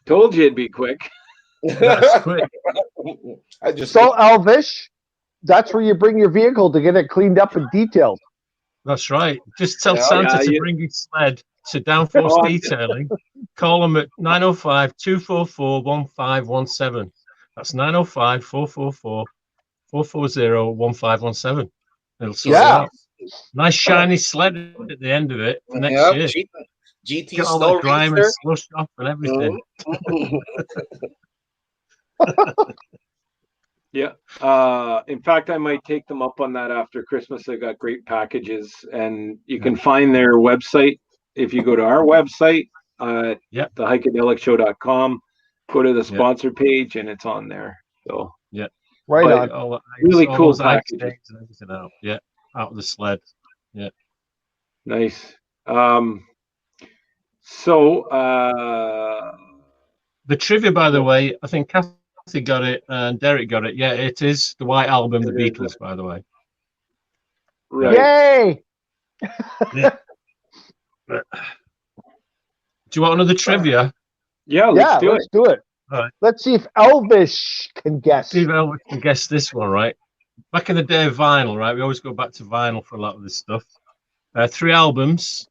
C: Told you it'd be quick.
D: That's quick.
B: Elvish, that's where you bring your vehicle to get it cleaned up and detailed.
D: That's right. Just tell Santa to bring his sled to Downforce Detailing. Call them at 905-244-1517. That's 905-444-440-1517. It'll sort it out. Nice shiny sled at the end of it for next year.
E: GT
D: Get all the grime and slush off and everything.
C: Yeah. In fact, I might take them up on that after Christmas. They got great packages, and you can find their website if you go to our website at theheikadelicshow.com. Go to the sponsor page, and it's on there. So
B: right on.
C: Really cool packages.
D: And everything out. Yeah, out of the sled. Yeah,
C: nice. So
D: the trivia, by the way, I think Kathy got it and Derek got it. Yeah, it is the White Album, The Beatles, by the way.
C: Right.
B: Yay!
D: Yeah. Do you want another trivia?
C: Yeah, let's do
B: it.
D: All right.
B: Let's see if Elvish can guess.
D: See if Elvish can guess this one, right? Back in the day of vinyl, right? We always go back to vinyl for a lot of this stuff. 3 albums.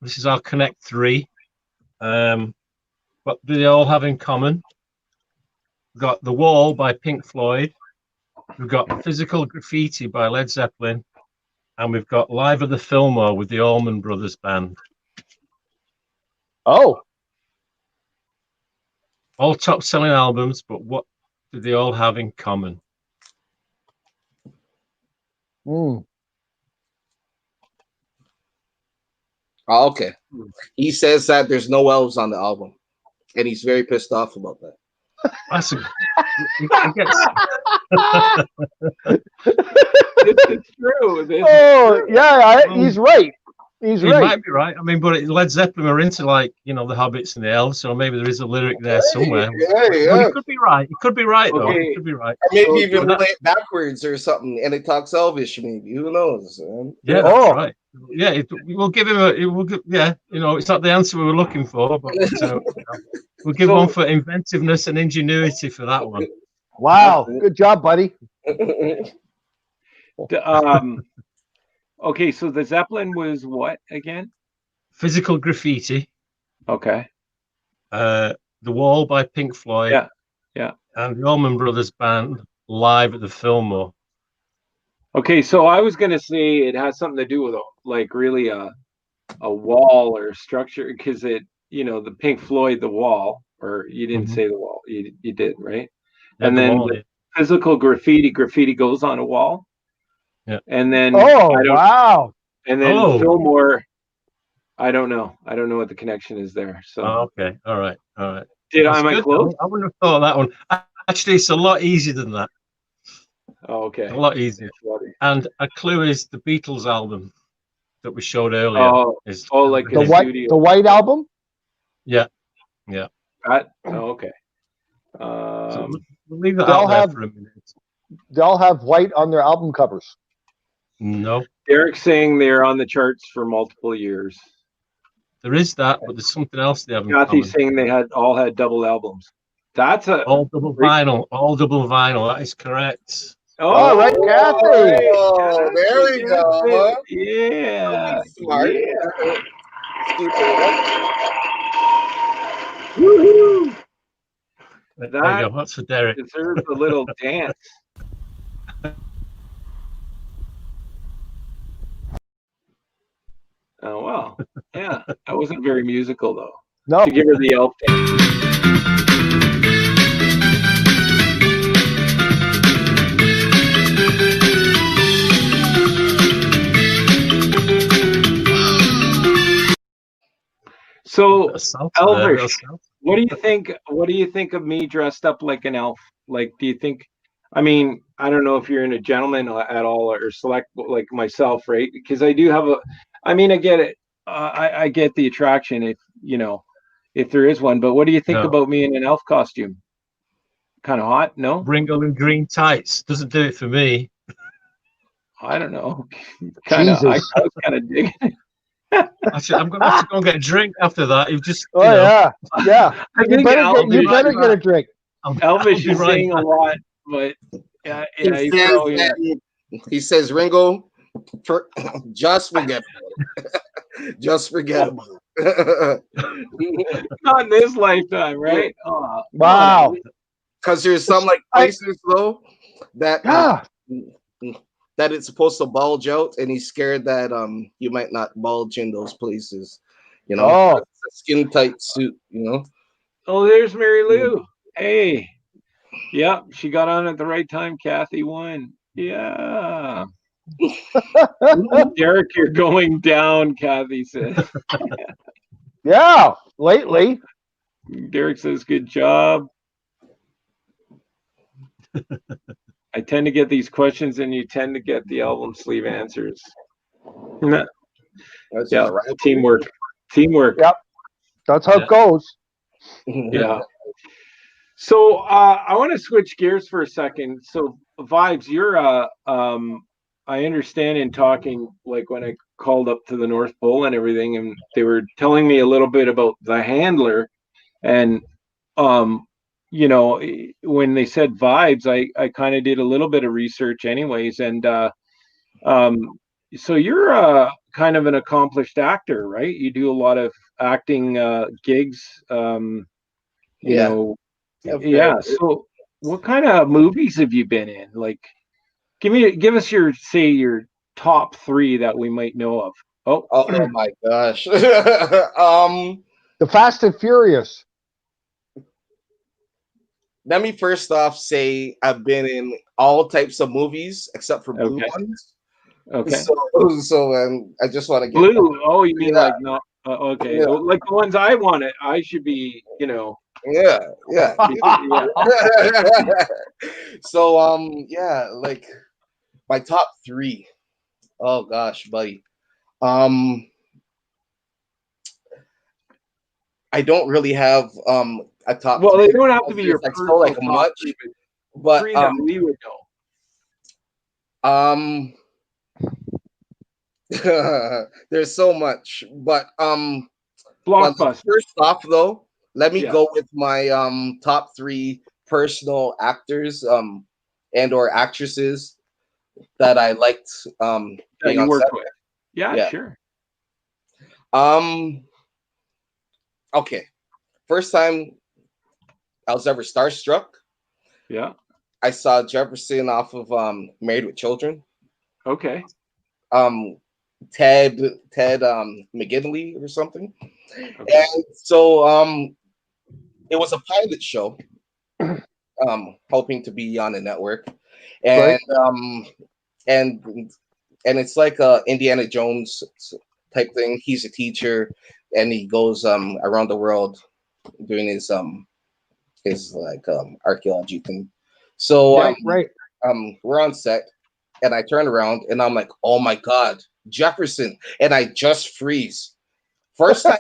D: This is our Connect 3. What do they all have in common? We've got The Wall by Pink Floyd. We've got Physical Graffiti by Led Zeppelin. And we've got Live at the Fillmore with the Allman Brothers Band.
B: Oh.
D: All top-selling albums, but what do they all have in common?
E: Oh, okay. He says that there's no elves on the album, and he's very pissed off about that.
D: That's
C: it's true.
B: He's right. He
D: might be right. I mean, but Led Zeppelin are into the Hobbits and the elves, so maybe there is a lyric there somewhere. Well, he could be right. He could be right, though. He could be right.
E: Or maybe even play it backwards or something, and it talks Elvish. Maybe, who knows?
D: Yeah, that's right. Yeah, we'll give him yeah, it's not the answer we were looking for, but we'll give one for inventiveness and ingenuity for that one.
B: Wow, good job, buddy.
C: Okay, so the Zeppelin was what again?
D: Physical Graffiti.
C: Okay.
D: The Wall by Pink Floyd.
C: Yeah.
D: And the Allman Brothers Band live at the Fillmore.
C: Okay, so I was gonna say it has something to do with really a wall or structure, because the Pink Floyd, the Wall, or you didn't say the wall, you did, right?
D: Yeah,
C: and
D: the
C: then
D: wall,
C: physical graffiti goes on a wall.
D: Yeah.
C: And then
B: wow.
C: And then Fillmore, I don't know what the connection is there. So
D: okay, all right. Am
C: I close?
D: I wouldn't have thought of that one. Actually, it's a lot easier than that.
C: Oh, okay.
D: A lot easier. And a clue is the Beatles album that we showed earlier.
C: Like
B: the White Album?
D: Yeah.
C: Okay.
D: So we'll leave that out there for a minute.
B: They'll have white on their album covers.
D: No.
C: Derek's saying they're on the charts for multiple years.
D: There is that, but there's something else they haven't.
C: Kathy's saying they all had double albums. That's
D: all double vinyl. All double vinyl. That is correct.
B: All right, Kathy.
E: Oh, there we go.
C: Yeah.
E: Smart.
C: Woohoo!
D: There you go. That's for Derek.
C: Deserves a little dance. Oh, well. Yeah. I wasn't very musical, though.
B: No.
C: To give her the elf dance. So, Elvish, what do you think? What do you think of me dressed up like an elf? Like, do you think? I mean, I don't know if you're in a gentleman at all or select like myself, right? Because I do have I mean, I get it. I get the attraction if there is one. But what do you think about me in an elf costume? Kind of hot, no?
D: Ringo in green tights doesn't do it for me.
C: I don't know. I was kind of digging it.
D: Actually, I'm going to have to go and get a drink after that. You've just.
B: Yeah. You better get a drink.
C: Elvish is saying a lot, but
E: he says, Ringo, just forget about it. Just forget about it.
C: Not in this lifetime, right?
B: Oh, wow.
E: Because there's some places though that that it's supposed to bulge out, and he's scared that you might not bulge in those places. It's a skin tight suit.
C: Oh, there's Mary Lou. Hey, yeah, she got on at the right time. Kathy won. Yeah. Derek, you're going down, Kathy said.
B: Yeah, lately.
C: Derek says, good job. I tend to get these questions, and you tend to get the album sleeve answers. Yeah, teamwork.
B: Yep, that's how it goes.
C: Yeah. So I want to switch gears for a second. So Vibes, you're I understand in talking, like when I called up to the North Pole and everything, and they were telling me a little bit about the handler, and when they said Vibes, I kind of did a little bit of research anyways, and so you're kind of an accomplished actor, right? You do a lot of acting gigs, Yeah. So what kind of movies have you been in? Like, give us your top 3 that we might know of.
E: Oh my gosh.
B: The Fast and Furious.
E: Let me first off say I've been in all types of movies except for blue ones.
C: Okay.
E: So I just want to get
C: blue. That. Oh, you mean like no? Okay. Yeah. Like the ones I wanted. I should be,
E: Yeah. So like my top 3. Oh gosh, buddy. I don't really have a top.
C: Well, 3. They don't have to be your
E: personal like much, but
C: 3 that we would know.
E: There's so much, but
C: Blockbuster.
E: first off, though, let me go with my top 3 personal actors and or actresses that I liked
C: that
E: being
C: you
E: on
C: worked
E: set.
C: with. Yeah, sure.
E: Okay. First time I was ever starstruck.
C: Yeah.
E: I saw Jefferson off of Married with Children.
C: Okay.
E: Ted McGinley or something.
C: Okay.
E: And so it was a pilot show, hoping to be on the network. And and it's like a Indiana Jones type thing. He's a teacher and he goes around the world doing his like archaeology thing. So we're on set and I turn around and I'm like, oh my God, Jefferson. And I just freeze. First time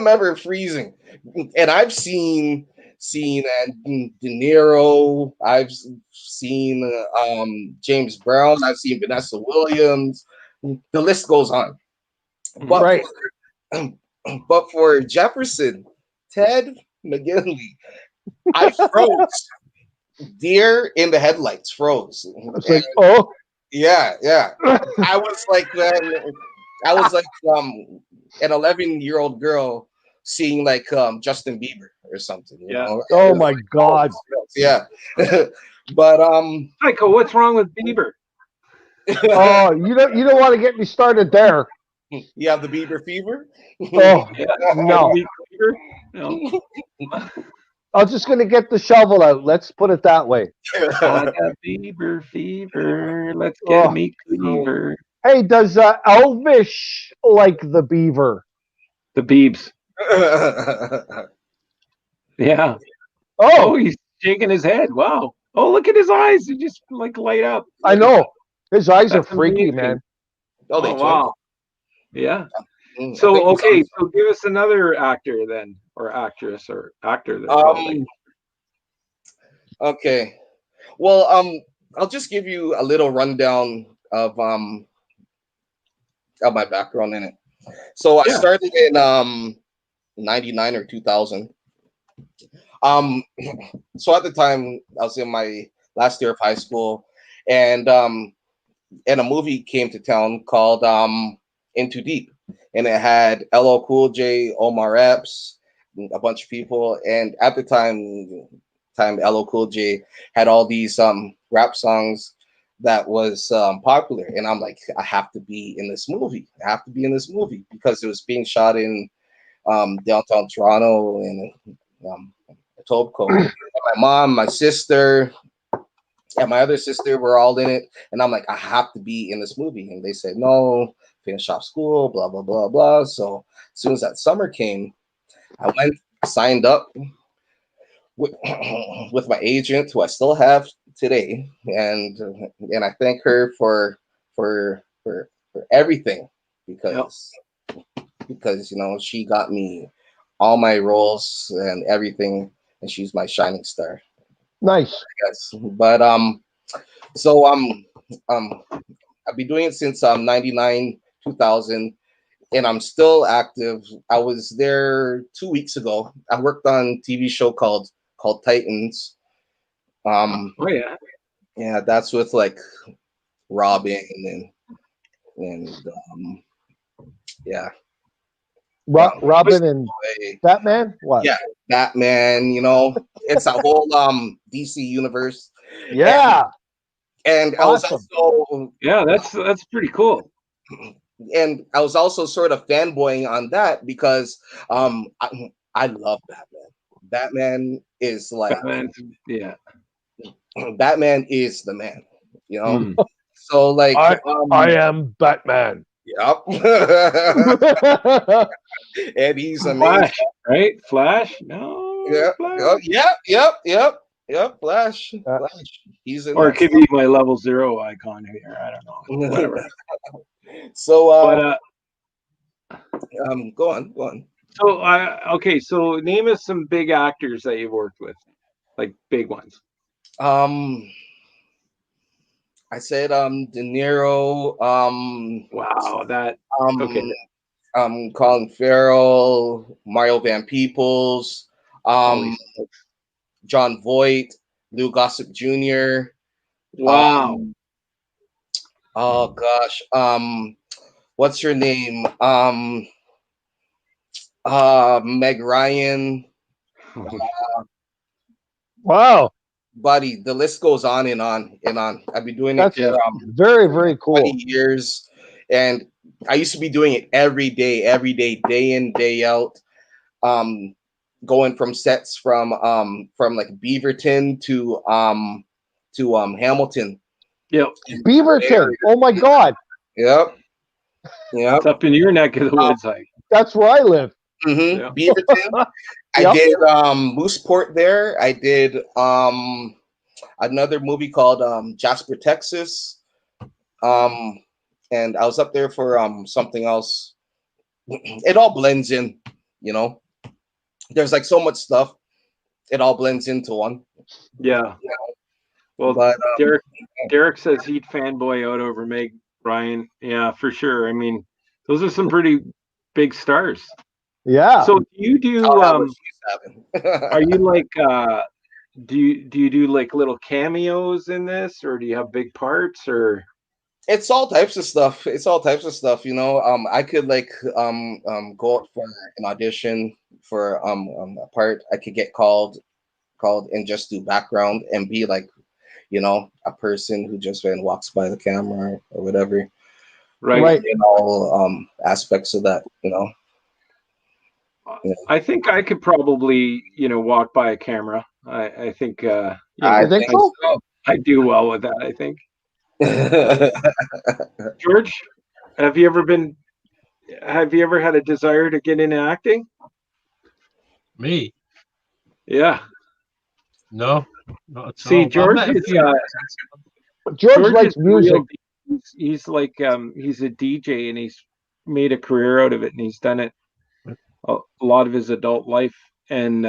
E: ever freezing. And I've seen De Niro, I've seen James Brown, I've seen Vanessa Williams. The list goes on. But but for Jefferson, Ted McGinley, I froze. Deer in the headlights froze.
B: It's like, oh
E: yeah. I was like an 11-year-old girl seeing like Justin Bieber or something. You know?
B: Oh my God.
E: Yeah. But
C: Michael, what's wrong with Bieber?
B: Oh, you don't want to get me started there.
E: You have the Bieber fever?
B: Oh no.
C: No.
B: I'm just gonna get the shovel out. Let's put it that way.
C: I got Bieber fever. Let's get me Cleaver.
B: Hey, does Elvish like the beaver?
C: The Biebs. Yeah. Oh, he's shaking his head. Wow. Oh, look at his eyes. They just like light up.
B: I know. His eyes are freaky, man.
E: Oh,
C: wow. Yeah. So okay, so give us another actor then, or actress, or actor then.
E: Okay. Well, I'll just give you a little rundown of my background in it. So I started in 99 or 2000. So at the time I was in my last year of high school, and a movie came to town called In Too Deep, and it had LL Cool J, Omar Epps, a bunch of people, and at the time LL Cool J had all these rap songs that was popular, and I'm like, I have to be in this movie. I have to be in this movie because it was being shot in downtown Toronto and Etobicoke. My mom, my sister, and my other sister were all in it, and I'm like, I have to be in this movie. And they said, no, finish off school, blah blah blah blah. So as soon as that summer came, I went, signed up with my agent, who I still have today, and I thank her for everything, because you know, she got me all my roles and everything, and she's my shining star.
B: Nice.
E: Yes, but so I've been doing it since 99, 2000, and I'm still active. I was there 2 weeks ago. I worked on a TV show called Titans. Yeah, that's with like Robin and yeah.
B: Robin and Batman? What?
E: Yeah, Batman, you know, it's a whole DC universe.
B: Yeah.
E: And
B: awesome.
E: I was also
C: that's pretty cool.
E: And I was also sort of fanboying on that because I love Batman. Batman is like Batman is the man, you know. So like
B: I am Batman.
E: Yep. And he's amazing.
C: Flash, right? Flash? No.
E: Yeah.
C: Flash.
E: Yep. Flash. He's in.
C: Or it could be my level 0 icon here. I don't know. Whatever.
E: So go on.
C: So okay, so name us some big actors that you've worked with, like big ones.
E: I I said De Niro.
C: Wow, that okay.
E: Colin Farrell, Mario Van Peebles, John Voight, Lou Gossett Jr.
C: Wow.
E: Oh gosh. What's her name? Meg Ryan.
B: Wow.
E: Buddy, the list goes on and on and on. I've been doing it for
B: very, very cool.
E: 20 years. And I used to be doing it every day, day in, day out. Going from sets from like Beaverton to Hamilton.
C: Yep.
B: Beaverton. Oh my God.
E: Yep. Yeah.
C: It's up in your neck of the woods, like.
B: That's where I live.
E: Mm-hmm. Yep. Beaverton. I did Mooseport there. I did another movie called Jasper, Texas. And I was up there for something else. It all blends in, you know. There's like so much stuff. It all blends into one.
C: Yeah.
E: You know?
C: Well, but, Derek says he'd fanboy out over Meg Ryan. Yeah, for sure. I mean, those are some pretty big stars.
B: Yeah.
C: So do you do are you like do you do like little cameos in this, or do you have big parts, or
E: it's all types of stuff. It's all types of stuff, you know. I could like go out for an audition for a part. I could get called and just do background and be like, you know, a person who just walks by the camera or whatever.
C: Right.
E: In all aspects of that, you know.
C: Yeah. I think I could probably, you know, walk by a camera. I think
B: I think so.
C: I do well with that, I think. George, have you ever had a desire to get into acting?
D: Me?
C: Yeah.
D: No, not at
C: See,
D: all.
C: George
B: likes music.
C: He's like he's a DJ, and he's made a career out of it, and he's done it a lot of his adult life, and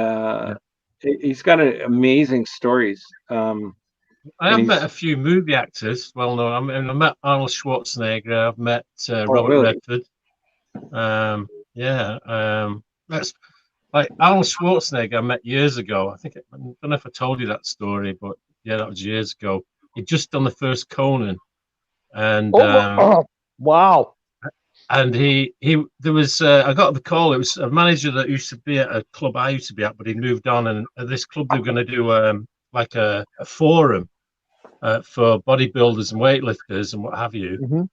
C: he's got amazing stories.
D: I have met a few movie actors. Well known. I met Arnold Schwarzenegger. I've met Robert Redford. That's like Arnold Schwarzenegger. I met years ago. I don't know if I told you that story, but yeah, that was years ago. He'd just done the first Conan, and
B: wow.
D: And there was I got the call. It was a manager that used to be at a club I used to be at, but he moved on, and at this club they were going to do like a forum for bodybuilders and weightlifters and what have you.
B: Mm-hmm.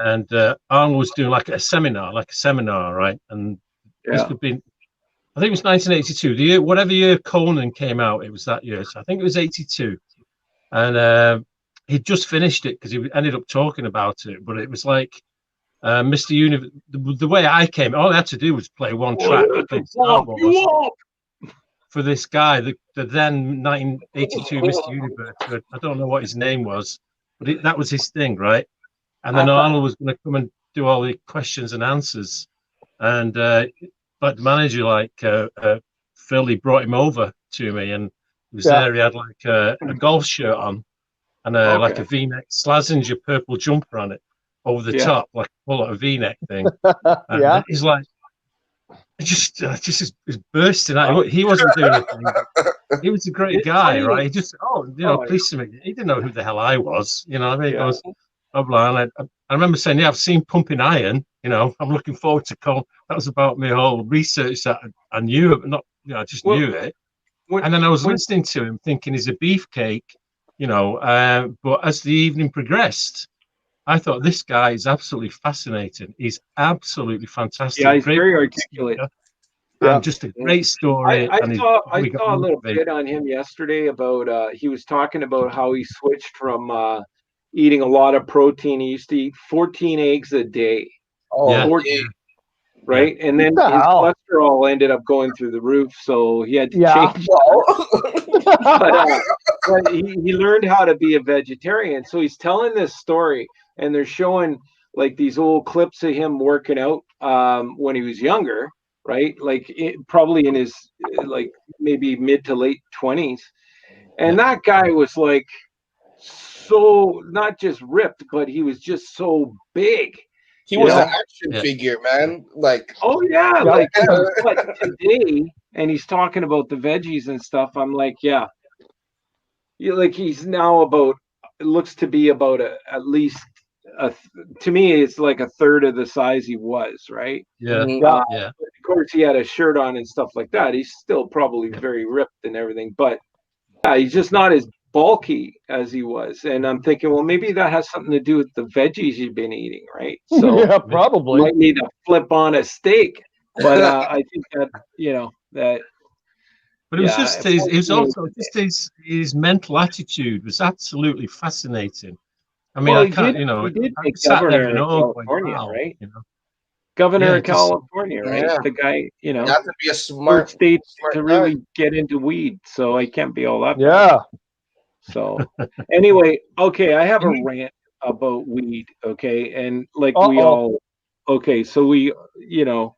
D: And Arnold was doing like a seminar, right? And this would be, I think it was 1982. The year, whatever year Conan came out, it was that year. So I think it was 82. And he'd just finished it because he ended up talking about it. But it was like Mr. Universe. The way I came, all I had to do was play one track. For this guy, the then 1982 Mr. Universe, I don't know what his name was, but that was his thing, right? And then Arnold was going to come and do all the questions and answers. And like the manager, like Phil, he brought him over to me, and he was there. He had like a golf shirt on and like a V-neck Slazenger purple jumper on it over the top, like a full V-neck thing. And he's like, just is bursting out. He wasn't doing anything. He was a great guy, right? He just, pleased to me. He didn't know who the hell I was, you know what I mean? It was blah, blah. And I remember saying, I've seen Pumping Iron, you know, I'm looking forward to Cole. That was about my whole research that I knew, but I just knew it. And then I was listening to him thinking he's a beefcake, you know, but as the evening progressed, I thought this guy is absolutely fascinating. He's absolutely fantastic.
C: Yeah, he's very articulate.
D: Just a great story.
C: I saw a little bit on him yesterday about he was talking about how he switched from eating a lot of protein. He used to eat 14 eggs a day.
E: Oh,
C: 14, right? And then his cholesterol ended up going through the roof, so he had to change. But he learned how to be a vegetarian. So he's telling this story, and they're showing like these old clips of him working out when he was younger, right? Like probably in his like maybe mid to late 20s. And that guy was like so not just ripped, but he was just so big.
E: He was an action figure, man. Like,
C: oh yeah, like but today, and he's talking about the veggies and stuff. I'm like, yeah, like he's now about. It looks to be about at least to me, it's like a third of the size he was, right?
D: Yeah,
C: Of course, he had a shirt on and stuff like that. He's still probably very ripped and everything, but yeah, he's just not as bulky as he was. And I'm thinking, well, maybe that has something to do with the veggies you've been eating, right? So
B: yeah, probably.
C: might need to flip on a steak, but I think that that.
D: But it was just it was also just his mental attitude was absolutely fascinating. I mean,
C: well,
D: I can't,
C: he did
D: I
C: make
D: sat there
C: governor
D: in
C: of
D: awe,
C: California,
D: wow,
C: right? Governor of
D: just,
C: California, right? The guy,
E: got to be a smart
C: state
E: smart
C: to
E: guy.
C: really get into weed, so I can't be all that.
B: Yeah.
C: So anyway, okay, I have a rant about weed, okay, and like we all, okay, so we, of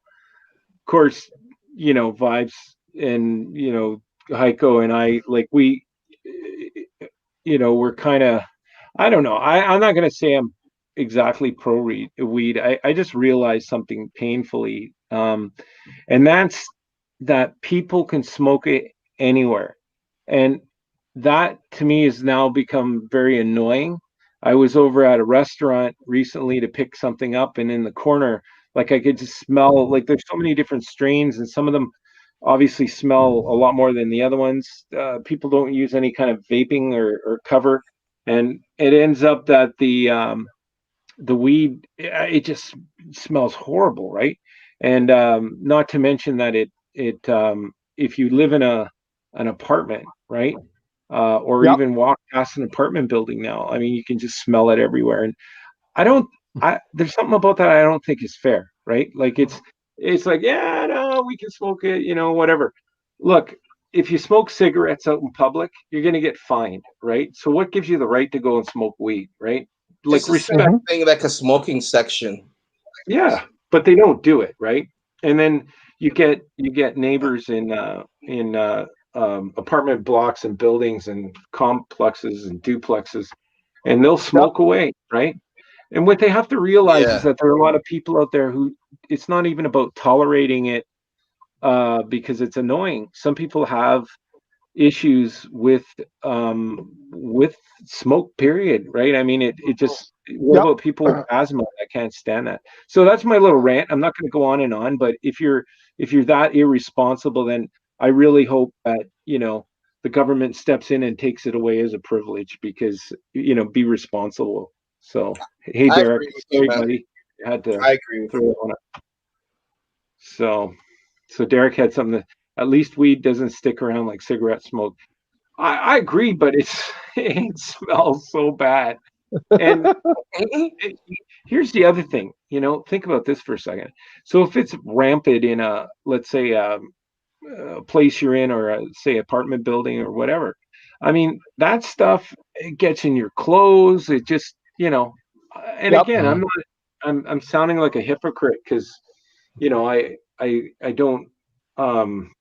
C: course, Vibes and Heiko and I, like we, we're kind of, I don't know, I'm not gonna say I'm exactly pro weed. I just realized something painfully, and that's that people can smoke it anywhere, and that to me has now become very annoying. I was over at a restaurant recently to pick something up, and in the corner, like I could just smell, like there's so many different strains, and some of them obviously smell a lot more than the other ones. People don't use any kind of vaping or cover, and it ends up that the weed, it just smells horrible, right? And not to mention that it if you live in an apartment, right, or even walk past an apartment building now, I mean, you can just smell it everywhere. And I don't, there's something about that I don't think is fair, right? Like it's like, yeah, no, we can smoke it, whatever. Look, if you smoke cigarettes out in public, you're going to get fined, right? So what gives you the right to go and smoke weed, right? Like,
E: It's the
C: respect.
E: same thing like a smoking section.
C: Yeah, but they don't do it, right? And then you get neighbors in apartment blocks and buildings and complexes and duplexes, and they'll smoke away, right? And what they have to realize is that there are a lot of people out there who, it's not even about tolerating it because it's annoying. Some people have issues with smoke, period, right? I mean, it just, what about people with asthma? I can't stand that. So that's my little rant. I'm not going to go on and on, but if you're that irresponsible, then I really hope that the government steps in and takes it away as a privilege, because be responsible. So hey, Derek, sorry buddy, I had to throw it on it. So Derek had something that, at least weed doesn't stick around like cigarette smoke. I agree, but it smells so bad. And here's the other thing, think about this for a second. So if it's rampant in let's say a place you're in, or say apartment building or whatever, I mean, that stuff, it gets in your clothes. It just, and again, I'm sounding like a hypocrite because, I don't, I'm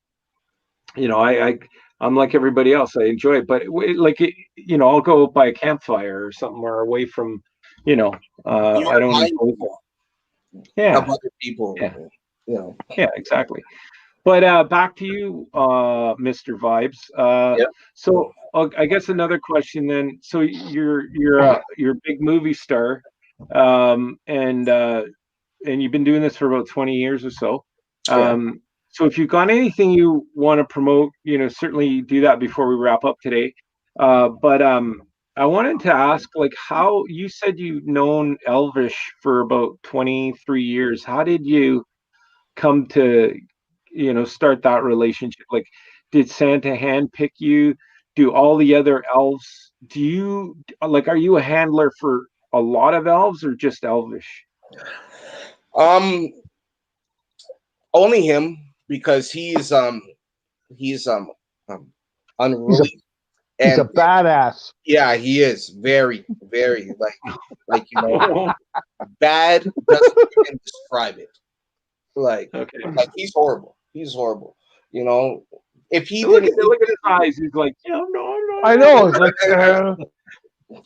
C: like everybody else. I enjoy it, but I'll go by a campfire or something, or away from, I don't enjoy that. Yeah,
E: of other people.
C: Yeah, yeah, exactly. But back to you, Mr. Vibes. So I guess another question then. So you're a big movie star, and you've been doing this for about 20 years or so. So if you've got anything you want to promote, certainly do that before we wrap up today. But I wanted to ask, like, how you said you've known Elvish for about 23 years. How did you come to, start that relationship? Like, did Santa handpick you? Do all the other elves, are you a handler for a lot of elves or just Elvish?
E: Only him, because he's unruly.
B: He's a badass.
E: Yeah, he is very, very bad. Doesn't even describe it. Like he's horrible. He's horrible. If he
C: look at his eyes, he's like, no.
B: I know. It's like,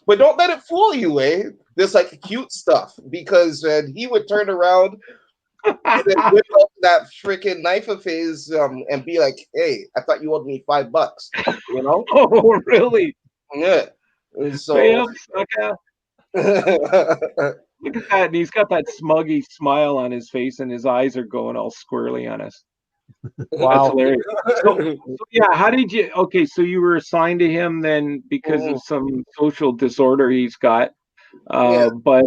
E: But don't let it fool you, eh? There's like cute stuff because he would turn around and then whip up that freaking knife of his and be like, "Hey, I thought you owed me $5." You know?
C: Oh, really?
E: Yeah. And
C: Yeah,
E: so
C: look at that. And he's got that smuggy smile on his face, and his eyes are going all squirrely on us. That's
B: Wow.
C: hilarious. So yeah, how did you? Okay, so you were assigned to him then because of some social disorder he's got.
E: Yeah.
C: But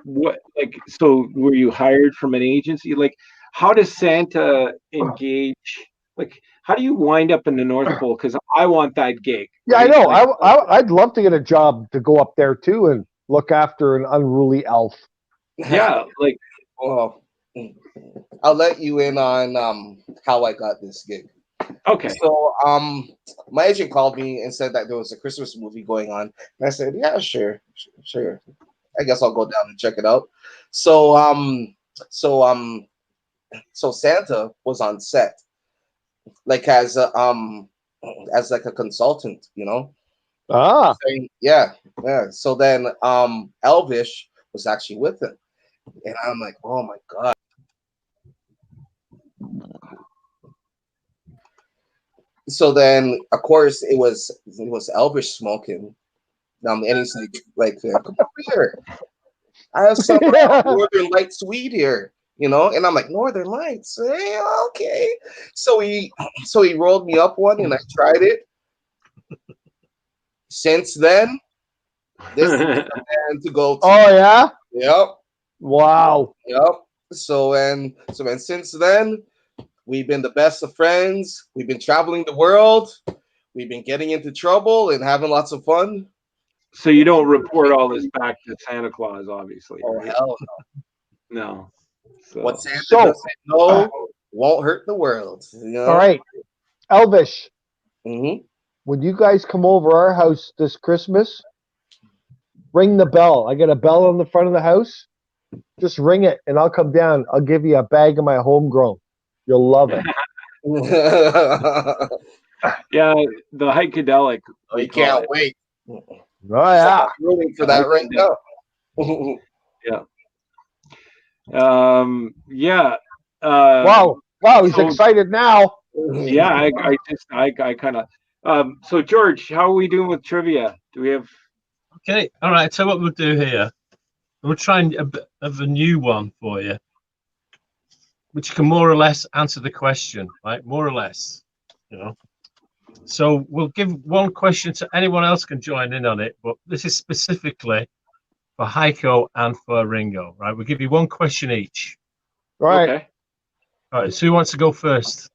C: what like? So were you hired from an agency? Like, how does Santa engage? Like, how do you wind up in the North Pole? Because I want that gig.
B: Yeah, I
C: Right?
B: know.
C: Like,
B: I'd love to get a job to go up there too and look after an unruly elf.
C: yeah, like
E: Well, I'll let you in on how I got this gig.
C: okay.
E: So my agent called me and said that there was a Christmas movie going on. And I said, yeah, sure. I guess I'll go down and check it out. So so um so Santa was on set, like as like a consultant, you know.
B: Ah.
E: So, yeah. So then Elvish was actually with him. And I'm like, oh my God. So then of course it was Elvish smoking. And he's like, come over here. I have some Northern Lights weed here, you know, and I'm like, Northern Lights, hey, okay. So he rolled me up one, and I tried it. Since then, this is the man to go to.
B: Oh yeah.
E: Yep,
B: Wow.
E: yep. So and since then, we've been the best of friends. We've been traveling the world. We've been getting into trouble and having lots of fun.
C: So you don't report all this back to Santa Claus, obviously,
E: Oh
C: right?
E: hell
C: No.
E: no!
C: So
E: What Santa
B: So,
E: doesn't know won't hurt the world. You know.
B: all right, Elvish,
E: Mm-hmm.
B: when you guys come over our house this Christmas, ring the bell. I got a bell on the front of the house. Just ring it, and I'll come down. I'll give you a bag of my homegrown. You'll love it.
C: yeah, the Heikadelic.
E: We can't wait.
B: Oh yeah.
E: I'm rooting for that right now.
C: Yeah. Yeah.
B: Wow. He's excited now.
C: Yeah, I kind of. So George, how are we doing with trivia? Do we have?
D: Okay, all right. So what we'll do here, we'll try a bit of a new one for you, which can more or less answer the question, right? More or less, you know. So we'll give one question so anyone else can join in on it, but this is specifically for Heiko and for Ringo, right? We'll give you one question each.
B: Right.
C: Okay.
D: All right. So who wants to go first?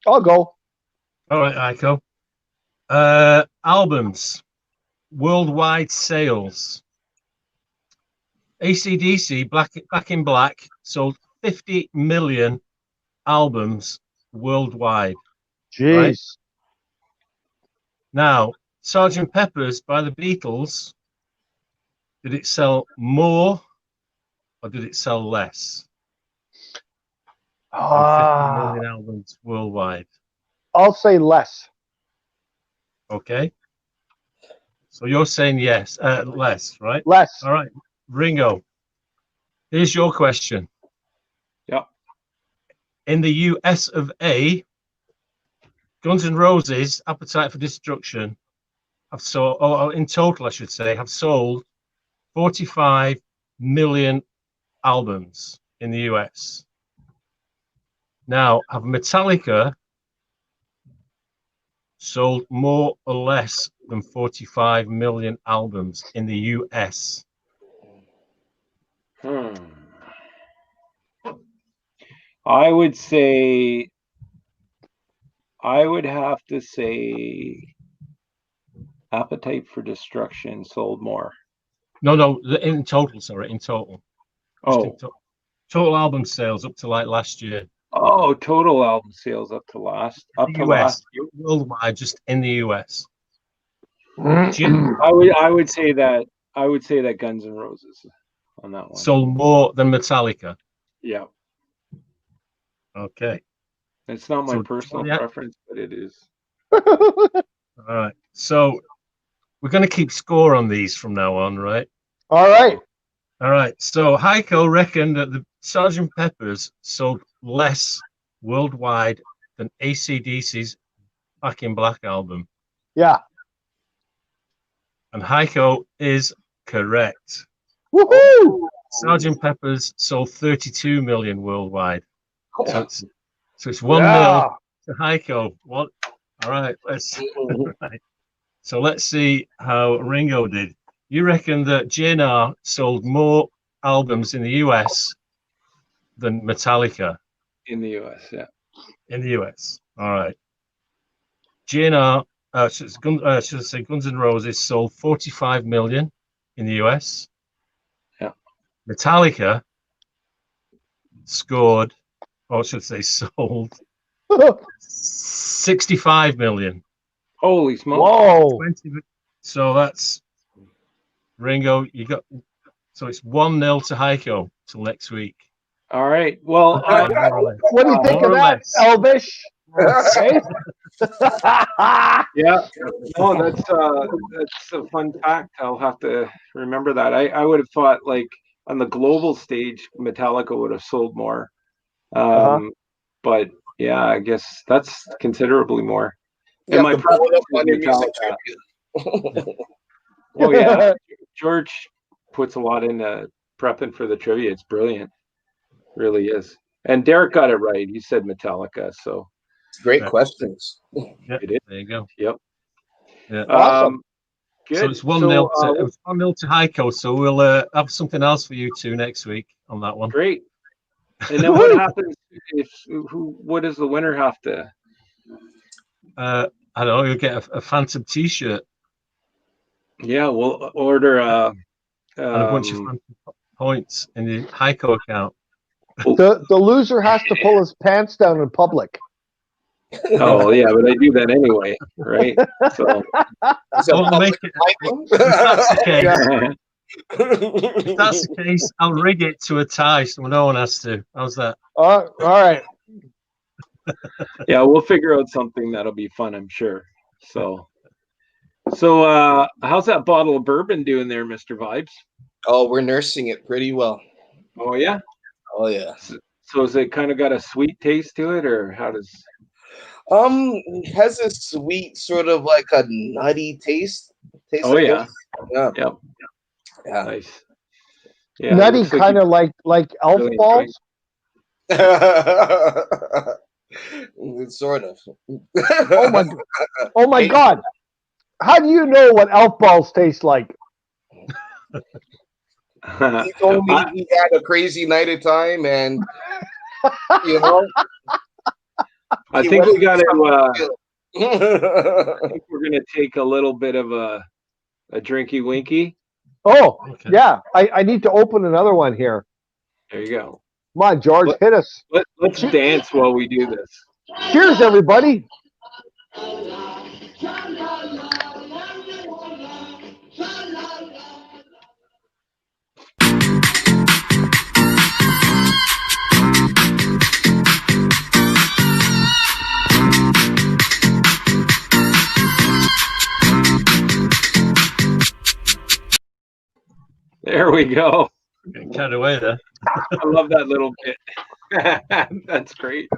B: I'll go.
D: All right, Heiko. Albums, worldwide sales. AC/DC, Back in Black, sold 50 million albums worldwide.
B: Jeez.
D: Right? Now, Sgt. Pepper's by the Beatles, did it sell more or did it sell less? 50 million albums worldwide.
B: I'll say less.
D: Okay. So you're saying yes, less, right?
B: Less.
D: All right. Ringo, here's your question.
C: Yeah.
D: In the US of A, Guns N' Roses, Appetite for Destruction, have sold, or in total, I should say, have sold 45 million albums in the US. Now, have Metallica sold more or less than 45 million albums in the US?
C: I would say, I would have to say Appetite for Destruction sold more.
D: No, in total, sorry, in total.
C: Oh.
D: Total album sales up to like last year.
C: Oh, total album sales up to last year.
D: Worldwide, just in the US.
C: I would say that Guns N' Roses on that one
D: sold more than Metallica.
C: Yeah.
D: Okay.
C: It's not my personal preference, but it is.
D: All right. So we're going to keep score on these from now on, right?
B: All right.
D: All right. So Heiko reckoned that the Sgt. Pepper's sold less worldwide than AC/DC's Back in Black album.
B: Yeah.
D: And Heiko is correct.
B: Woohoo!
D: Sgt. Pepper's sold 32 million worldwide.
E: Oh.
D: So it's 1-0 to Heiko. What? All right. Right. So let's see how Ringo did. You reckon that JNR sold more albums in the US than Metallica?
C: In the US, yeah.
D: In the US. All right. JNR, should I say Guns N' Roses sold 45 million in the US.
C: Yeah.
D: Metallica scored, or should I say sold 65 million.
C: Holy smokes.
B: Whoa.
D: 20, so that's Ringo. You got, so it's 1-0 to Heiko till next week.
C: All right. Well,
B: what do you think of that, Elvish?
C: Yeah. No, that's a fun fact. I'll have to remember that. I would have thought, like, on the global stage, Metallica would have sold more. But yeah, I guess that's considerably more.
E: Yeah,
C: and my Oh yeah, George puts a lot into prepping for the trivia. It's brilliant, really is. And Derek got it right. He said Metallica, so
E: great questions.
D: Yeah,
C: it is.
D: There you go.
C: Yep.
B: Yeah. Awesome.
C: Good.
D: So it's 1-0 to Heiko. So we'll have something else for you two next week on that one.
C: Great. And then what happens if what does the winner have to?
D: I don't know. You'll get a phantom T-shirt.
C: Yeah, we'll order
D: and a bunch of phantom points in the Heiko account.
B: The loser has to pull his pants down in public.
C: Oh yeah, but I do that anyway, right? So
D: don't make it. If that's the case, I'll rig it to a tie so no one has to. How's that?
B: All right.
C: Yeah, we'll figure out something that'll be fun, I'm sure. So how's that bottle of bourbon doing there, Mr. Vibes?
E: Oh, we're nursing it pretty well.
C: Oh yeah?
E: Oh yeah.
C: So has it kind of got a sweet taste to it, or how does
E: it has a sweet, sort of like a nutty taste.
C: Oh yeah.
E: Yeah.
C: Yep.
E: Yeah.
C: Nice. Yeah.
B: Nutty, kind of like elf
C: really
B: balls.
E: It's sort of.
B: Oh my God! How do you know what elf balls taste like?
E: He told me he had a crazy night of time, and you know.
C: I think we got to. I think we're gonna take a little bit of a drinky winky.
B: Oh okay. Yeah, I need to open another one here.
C: There you go.
B: Come on, George, hit us.
C: Let's dance while we do this.
B: Cheers, everybody.
C: There we go.
D: Getting carried away there.
C: I love that little bit. That's great.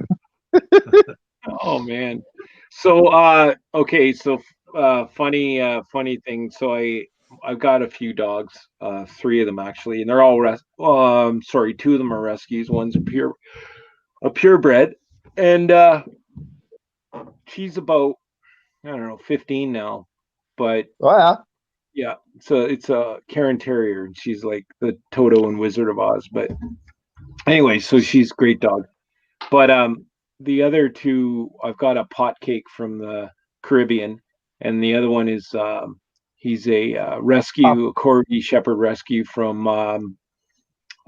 C: Oh man. So okay, so funny thing. So I've got a few dogs, 3 of them actually, and they're all sorry, 2 of them are rescues. One's a purebred, and she's about, I don't know, 15 now, but yeah, so it's a Karen Terrier, and she's like the Toto and Wizard of Oz. But anyway, so she's a great dog. But the other 2, I've got a pot cake from the Caribbean, and the other one is he's a rescue, a Corgi Shepherd rescue from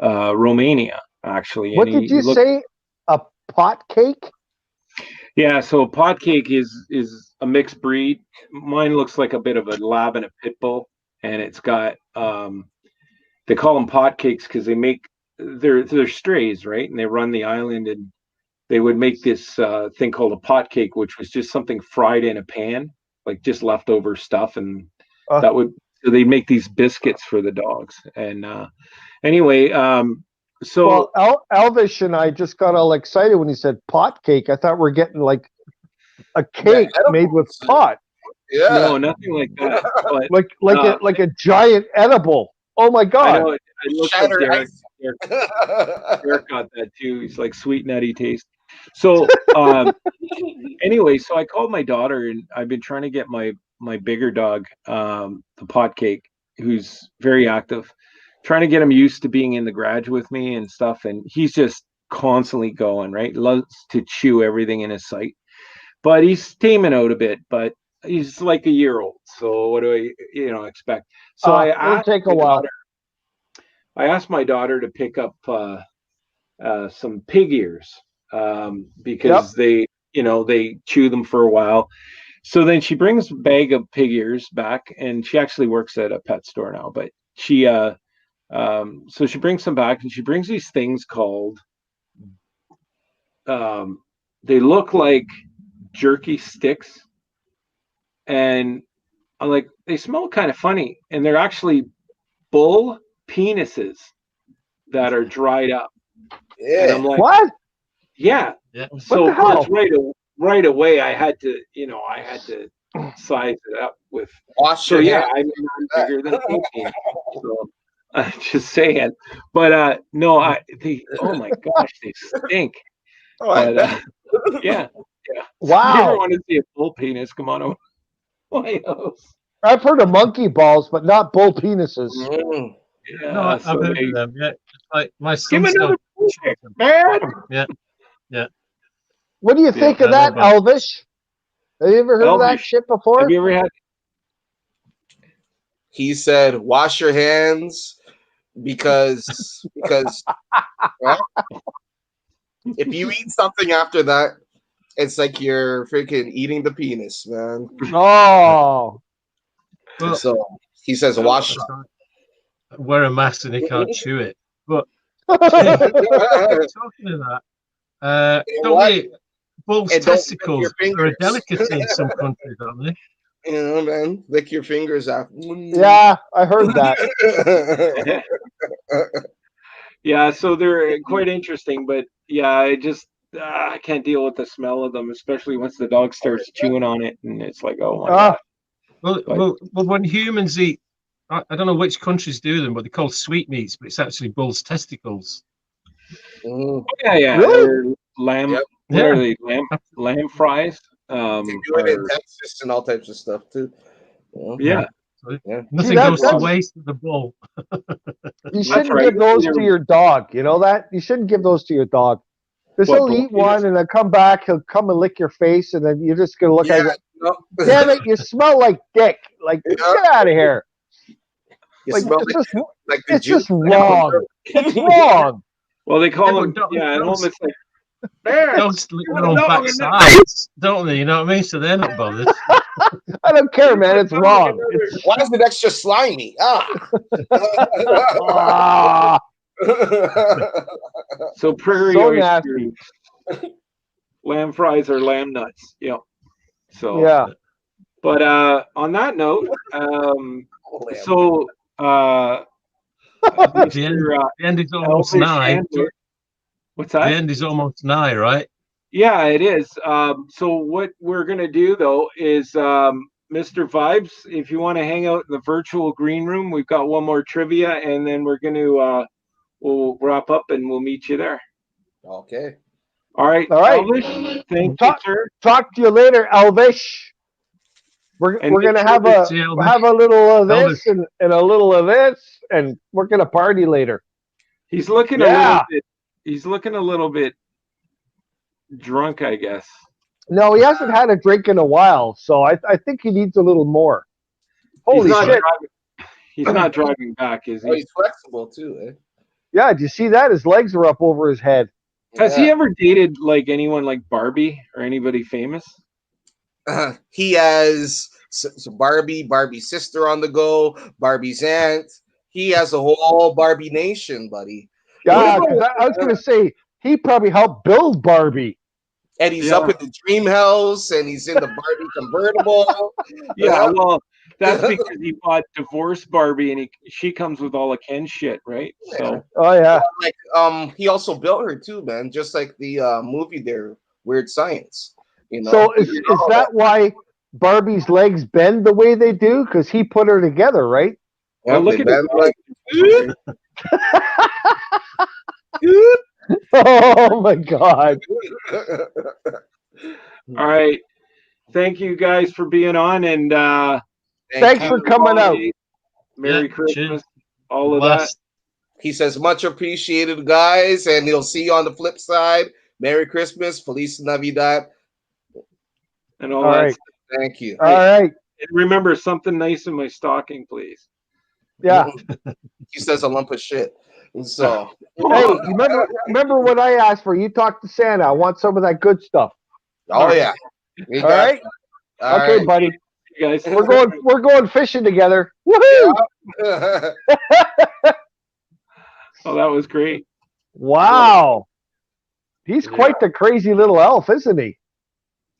C: Romania, actually.
B: What did you say? A pot cake?
C: Yeah, so a pot cake is a mixed breed. Mine looks like a bit of a lab and a pit bull, and it's got they call them pot cakes because they're strays, right? And they run the island, and they would make this thing called a pot cake, which was just something fried in a pan, like just leftover stuff, and that would. So they make these biscuits for the dogs. And anyway, so
B: Elvish and I just got all excited when he said pot cake. I thought we're getting like a cake made with pot.
E: Yeah.
C: No, nothing like that. But,
B: like a giant edible. Oh my god!
C: I know. I looked up Derek. Derek got that too. He's like sweet nutty taste. So anyway, so I called my daughter, and I've been trying to get my bigger dog, the pot cake, who's very active, trying to get him used to being in the garage with me and stuff. And he's just constantly going, right? Loves to chew everything in his sight, but he's taming out a bit. But he's like a year old, so what do I expect? So
B: it'll take a while.
C: I asked my daughter to pick up some pig ears because they chew them for a while. So then she brings a bag of pig ears back, and she actually works at a pet store now. But she so she brings them back, and she brings these things called they look like jerky sticks, and I'm like, they smell kind of funny, and they're actually bull penises that are dried up.
E: Yeah.
C: And I'm like,
B: what?
C: Yeah. So of course, right away, I had to size it up with.
E: Wash your hands.
C: I'm bigger than a penis. So I'm just saying, but no, oh my gosh, they stink. But, yeah.
B: Wow.
C: If you ever want to see a bull penis, come on over my house.
B: I've heard of monkey balls, but not bull penises.
C: Yeah,
D: no, I've heard of them. Yeah, like my
C: give
D: son.
C: another man.
D: Yeah.
B: What do you think of that, Elvish? Have you ever heard of that shit before?
C: Have you ever had?
E: He said, "Wash your hands because well, if you eat something after that, it's like you're freaking eating the penis, man."
B: Oh.
D: Well,
E: so he says, "Wash."
D: Wear a mask and he can't chew it. But talking of that, don't we? Bull's testicles are a delicacy in some countries, aren't they?
E: You know, man, lick your fingers out.
B: Yeah, I heard that.
C: Yeah, so they're quite interesting, but yeah, I can't deal with the smell of them, especially once the dog starts chewing on it, and it's like, oh my god.
D: Well, when humans eat, I don't know which countries do them, but they're called sweetmeats, but it's actually bull's testicles.
C: Yeah.
B: Really?
C: Lamb.
E: Yep.
C: What are they? Lamb fries.
E: They do it in Texas and all types of stuff too.
C: Yeah.
D: Nothing goes to waste with the bull.
B: You shouldn't give those to your dog. You know that? You shouldn't give those to your dog. Because he'll eat one and then come back, he'll come and lick your face, and then you're just going to look at it. Damn it, you smell like dick. Like, get out of here.
E: Like,
B: it's just wrong. It's wrong.
C: Well, they call them, almost like,
D: dogs lick their own backsides, don't they? You know what I mean? So they're not bothered.
B: I don't care, man. It's wrong.
E: Why is it extra slimy?
C: So prairie oysters, lamb fries are lamb nuts. Yeah. So
B: yeah.
C: But on that note,
D: the end is almost nigh.
C: What's that?
D: The end is almost nigh, right?
C: Yeah, it is. So what we're gonna do though is, Mr. Vibes, if you want to hang out in the virtual green room, we've got one more trivia, and then we're gonna we'll wrap up and we'll meet you there.
E: Okay.
C: All right. Elvish, thank you, sir.
B: Talk to you later, Elvish. We're gonna have a little of this and a little of this, and we're gonna party later.
C: He's looking a little bit. He's looking a little bit drunk, I guess.
B: No, he hasn't had a drink in a while, so I think he needs a little more. Holy shit!
C: He's not driving back, is he?
E: Oh, he's flexible too, eh?
B: Yeah, did you see that? His legs are up over his head.
C: Has he ever dated like anyone like Barbie or anybody famous?
E: He has Barbie's sister on the go, Barbie's aunt. He has a whole Barbie nation, buddy.
B: Yeah, I was going to say, he probably helped build Barbie.
E: And he's up in the dream house, and he's in the Barbie convertible.
C: Yeah, well, That's because he bought Divorce Barbie, and she comes with all of Ken's shit, right?
E: Yeah.
C: So,
B: oh yeah,
E: like he also built her too, man. Just like the movie there, Weird Science. You know.
B: So is that why Barbie's legs bend the way they do? Because he put her together, right?
E: Yeah,
C: look
E: they
C: at her.
E: bend
B: Oh my God!
C: All right. Thank you guys for being on, and
B: Thanks for coming out.
C: Merry Christmas,
D: cheers.
C: all of that.
E: He says, much appreciated, guys, and he'll see you on the flip side. Merry Christmas, Feliz Navidad,
C: and all that.
B: Right.
E: Thank you.
B: All right.
C: And remember, something nice in my stocking, please.
B: Yeah.
E: He says a lump of shit. So,
B: hey, remember what I asked for? You talked to Santa. I want some of that good stuff.
E: Oh yeah.
B: All right. Okay,
E: right.
B: buddy.
C: You guys,
B: we're going fishing together. Woohoo!
E: Yeah.
C: Oh, that was great.
B: Wow. He's quite the crazy little elf, isn't he?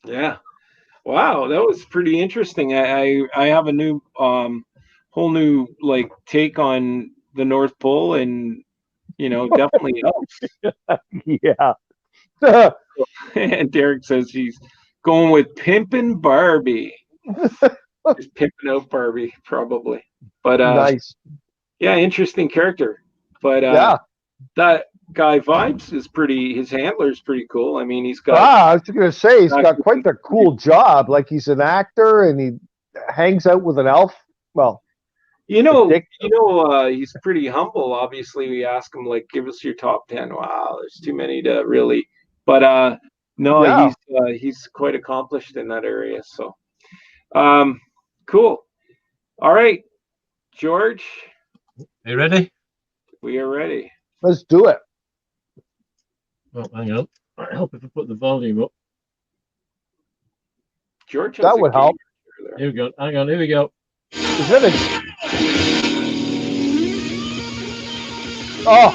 C: Yeah. Wow, that was pretty interesting. I have a new whole new like take on the North Pole, and definitely helps.
B: Yeah.
C: And Derek says he's going with pimping Barbie. He's pimping out Barbie, probably. But
B: nice.
C: Yeah, interesting character. But that guy Vibes is his handler's pretty cool. I mean, he's got
B: I was gonna say he's got quite the cool job. Like he's an actor and he hangs out with an elf. Well,
C: he's pretty humble. Obviously, we ask him like, give us your top 10. Wow, there's too many to really. But no, he's quite accomplished in that area. So, cool. All right, George,
D: are you ready?
C: We are ready.
B: Let's do it.
D: Oh, hang on. I help if I put the volume up.
C: George,
B: that would help.
D: Here we go. Hang on. Here we go.
B: Is that a? Oh.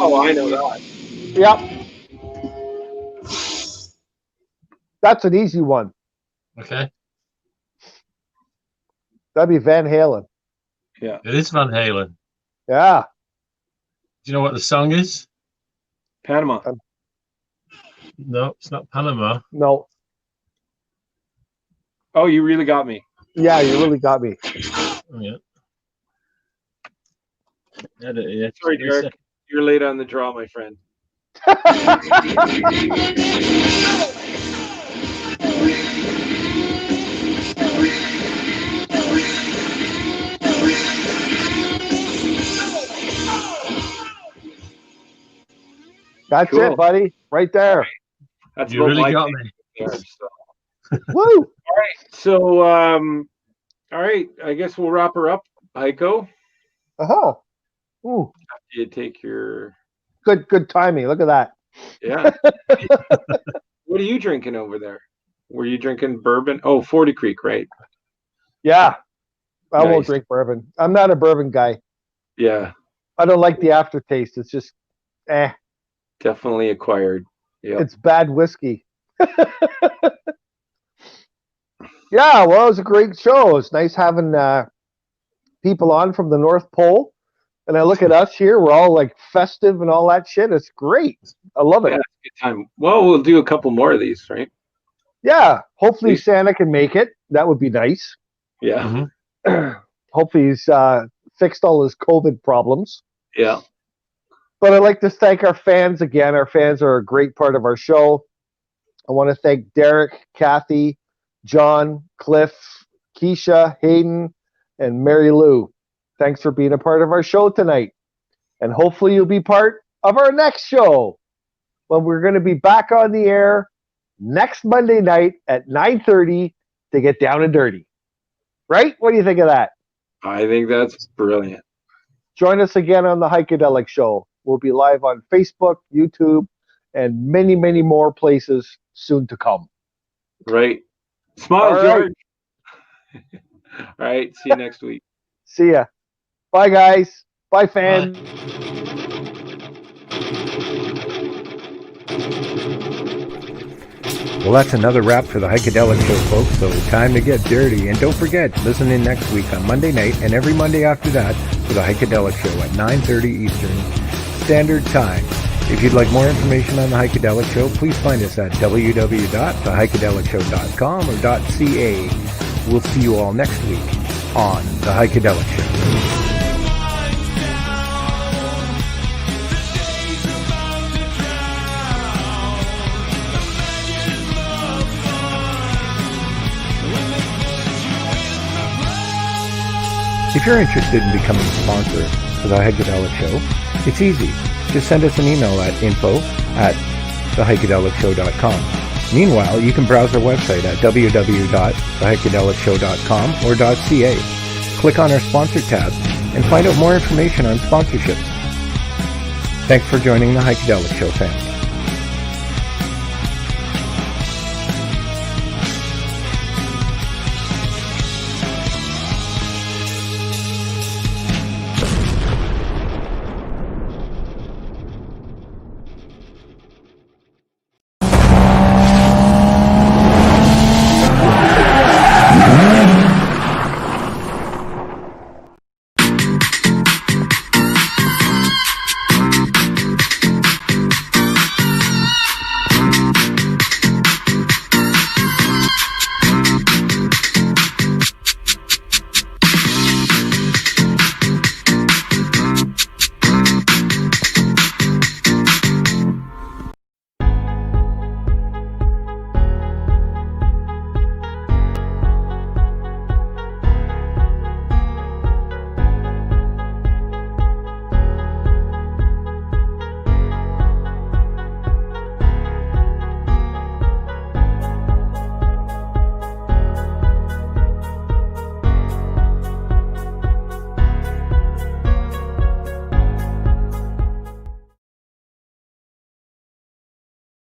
C: Oh, I know that.
B: Yep. That's an easy one.
D: Okay.
B: That'd be Van Halen.
C: Yeah.
D: It is Van Halen.
B: Yeah.
D: Do you know what the song is?
C: Panama.
D: No, it's not Panama.
B: No.
C: Oh, you really got me.
B: Yeah, you really got me.
D: Oh, yeah.
C: Sorry, Derek. You're late on the draw, my friend.
B: That's it, buddy. Right there.
C: That's
D: you really got me.
C: There, so.
B: Woo!
C: All right. So, all right. I guess we'll wrap her up. Heiko.
B: Oh. Ooh.
C: After you take your.
B: Good timing. Look at that.
C: Yeah. What are you drinking over there? Were you drinking bourbon? Oh, 40 Creek, right?
B: Yeah. I won't
C: Nice.
B: drink bourbon. I'm not a bourbon guy.
C: Yeah.
B: I don't like the aftertaste. It's just,
C: Definitely acquired. Yeah.
B: It's bad whiskey. Yeah, well, it was a great show. It's nice having people on from the North Pole. And I look at us here. We're all like festive and all that shit. It's great. I love it.
C: Yeah, it's a good time. Well, we'll do a couple more of these, right?
B: Yeah. Hopefully Santa can make it. That would be nice.
C: Yeah.
D: Mm-hmm.
B: Hopefully he's fixed all his COVID problems.
C: Yeah.
B: But I'd like to thank our fans again. Our fans are a great part of our show. I want to thank Derek, Kathy, John, Cliff, Keisha, Hayden, and Mary Lou. Thanks for being a part of our show tonight. And hopefully you'll be part of our next show when we're going to be back on the air next Monday night at 9:30 to get down and dirty. Right? What do you think of that?
C: I think that's brilliant.
B: Join us again on the Heikadelic Show. We'll be live on Facebook, YouTube, and many, many more places soon to come.
C: Right. Smile,
B: All
C: George. All right. See you next week.
B: See ya. Bye, guys. Bye, fans.
D: Bye.
A: Well, that's another wrap for the Heikadelic Show, folks, so time to get dirty. And don't forget, listen in next week on Monday night and every Monday after that for the Heikadelic Show at 9:30 Eastern Standard Time. If you'd like more information on the Heikadelic Show, please find us at www.theheikedelicshow.com or .ca. We'll see you all next week on the Heikadelic Show. If you're interested in becoming a sponsor for the Heikadelic Show, it's easy. Just send us an email at info@theheikedelicshow.com. Meanwhile, you can browse our website at www.theheikedelicshow.com or .ca. Click on our sponsor tab and find out more information on sponsorships. Thanks for joining the Heikadelic Show, fans.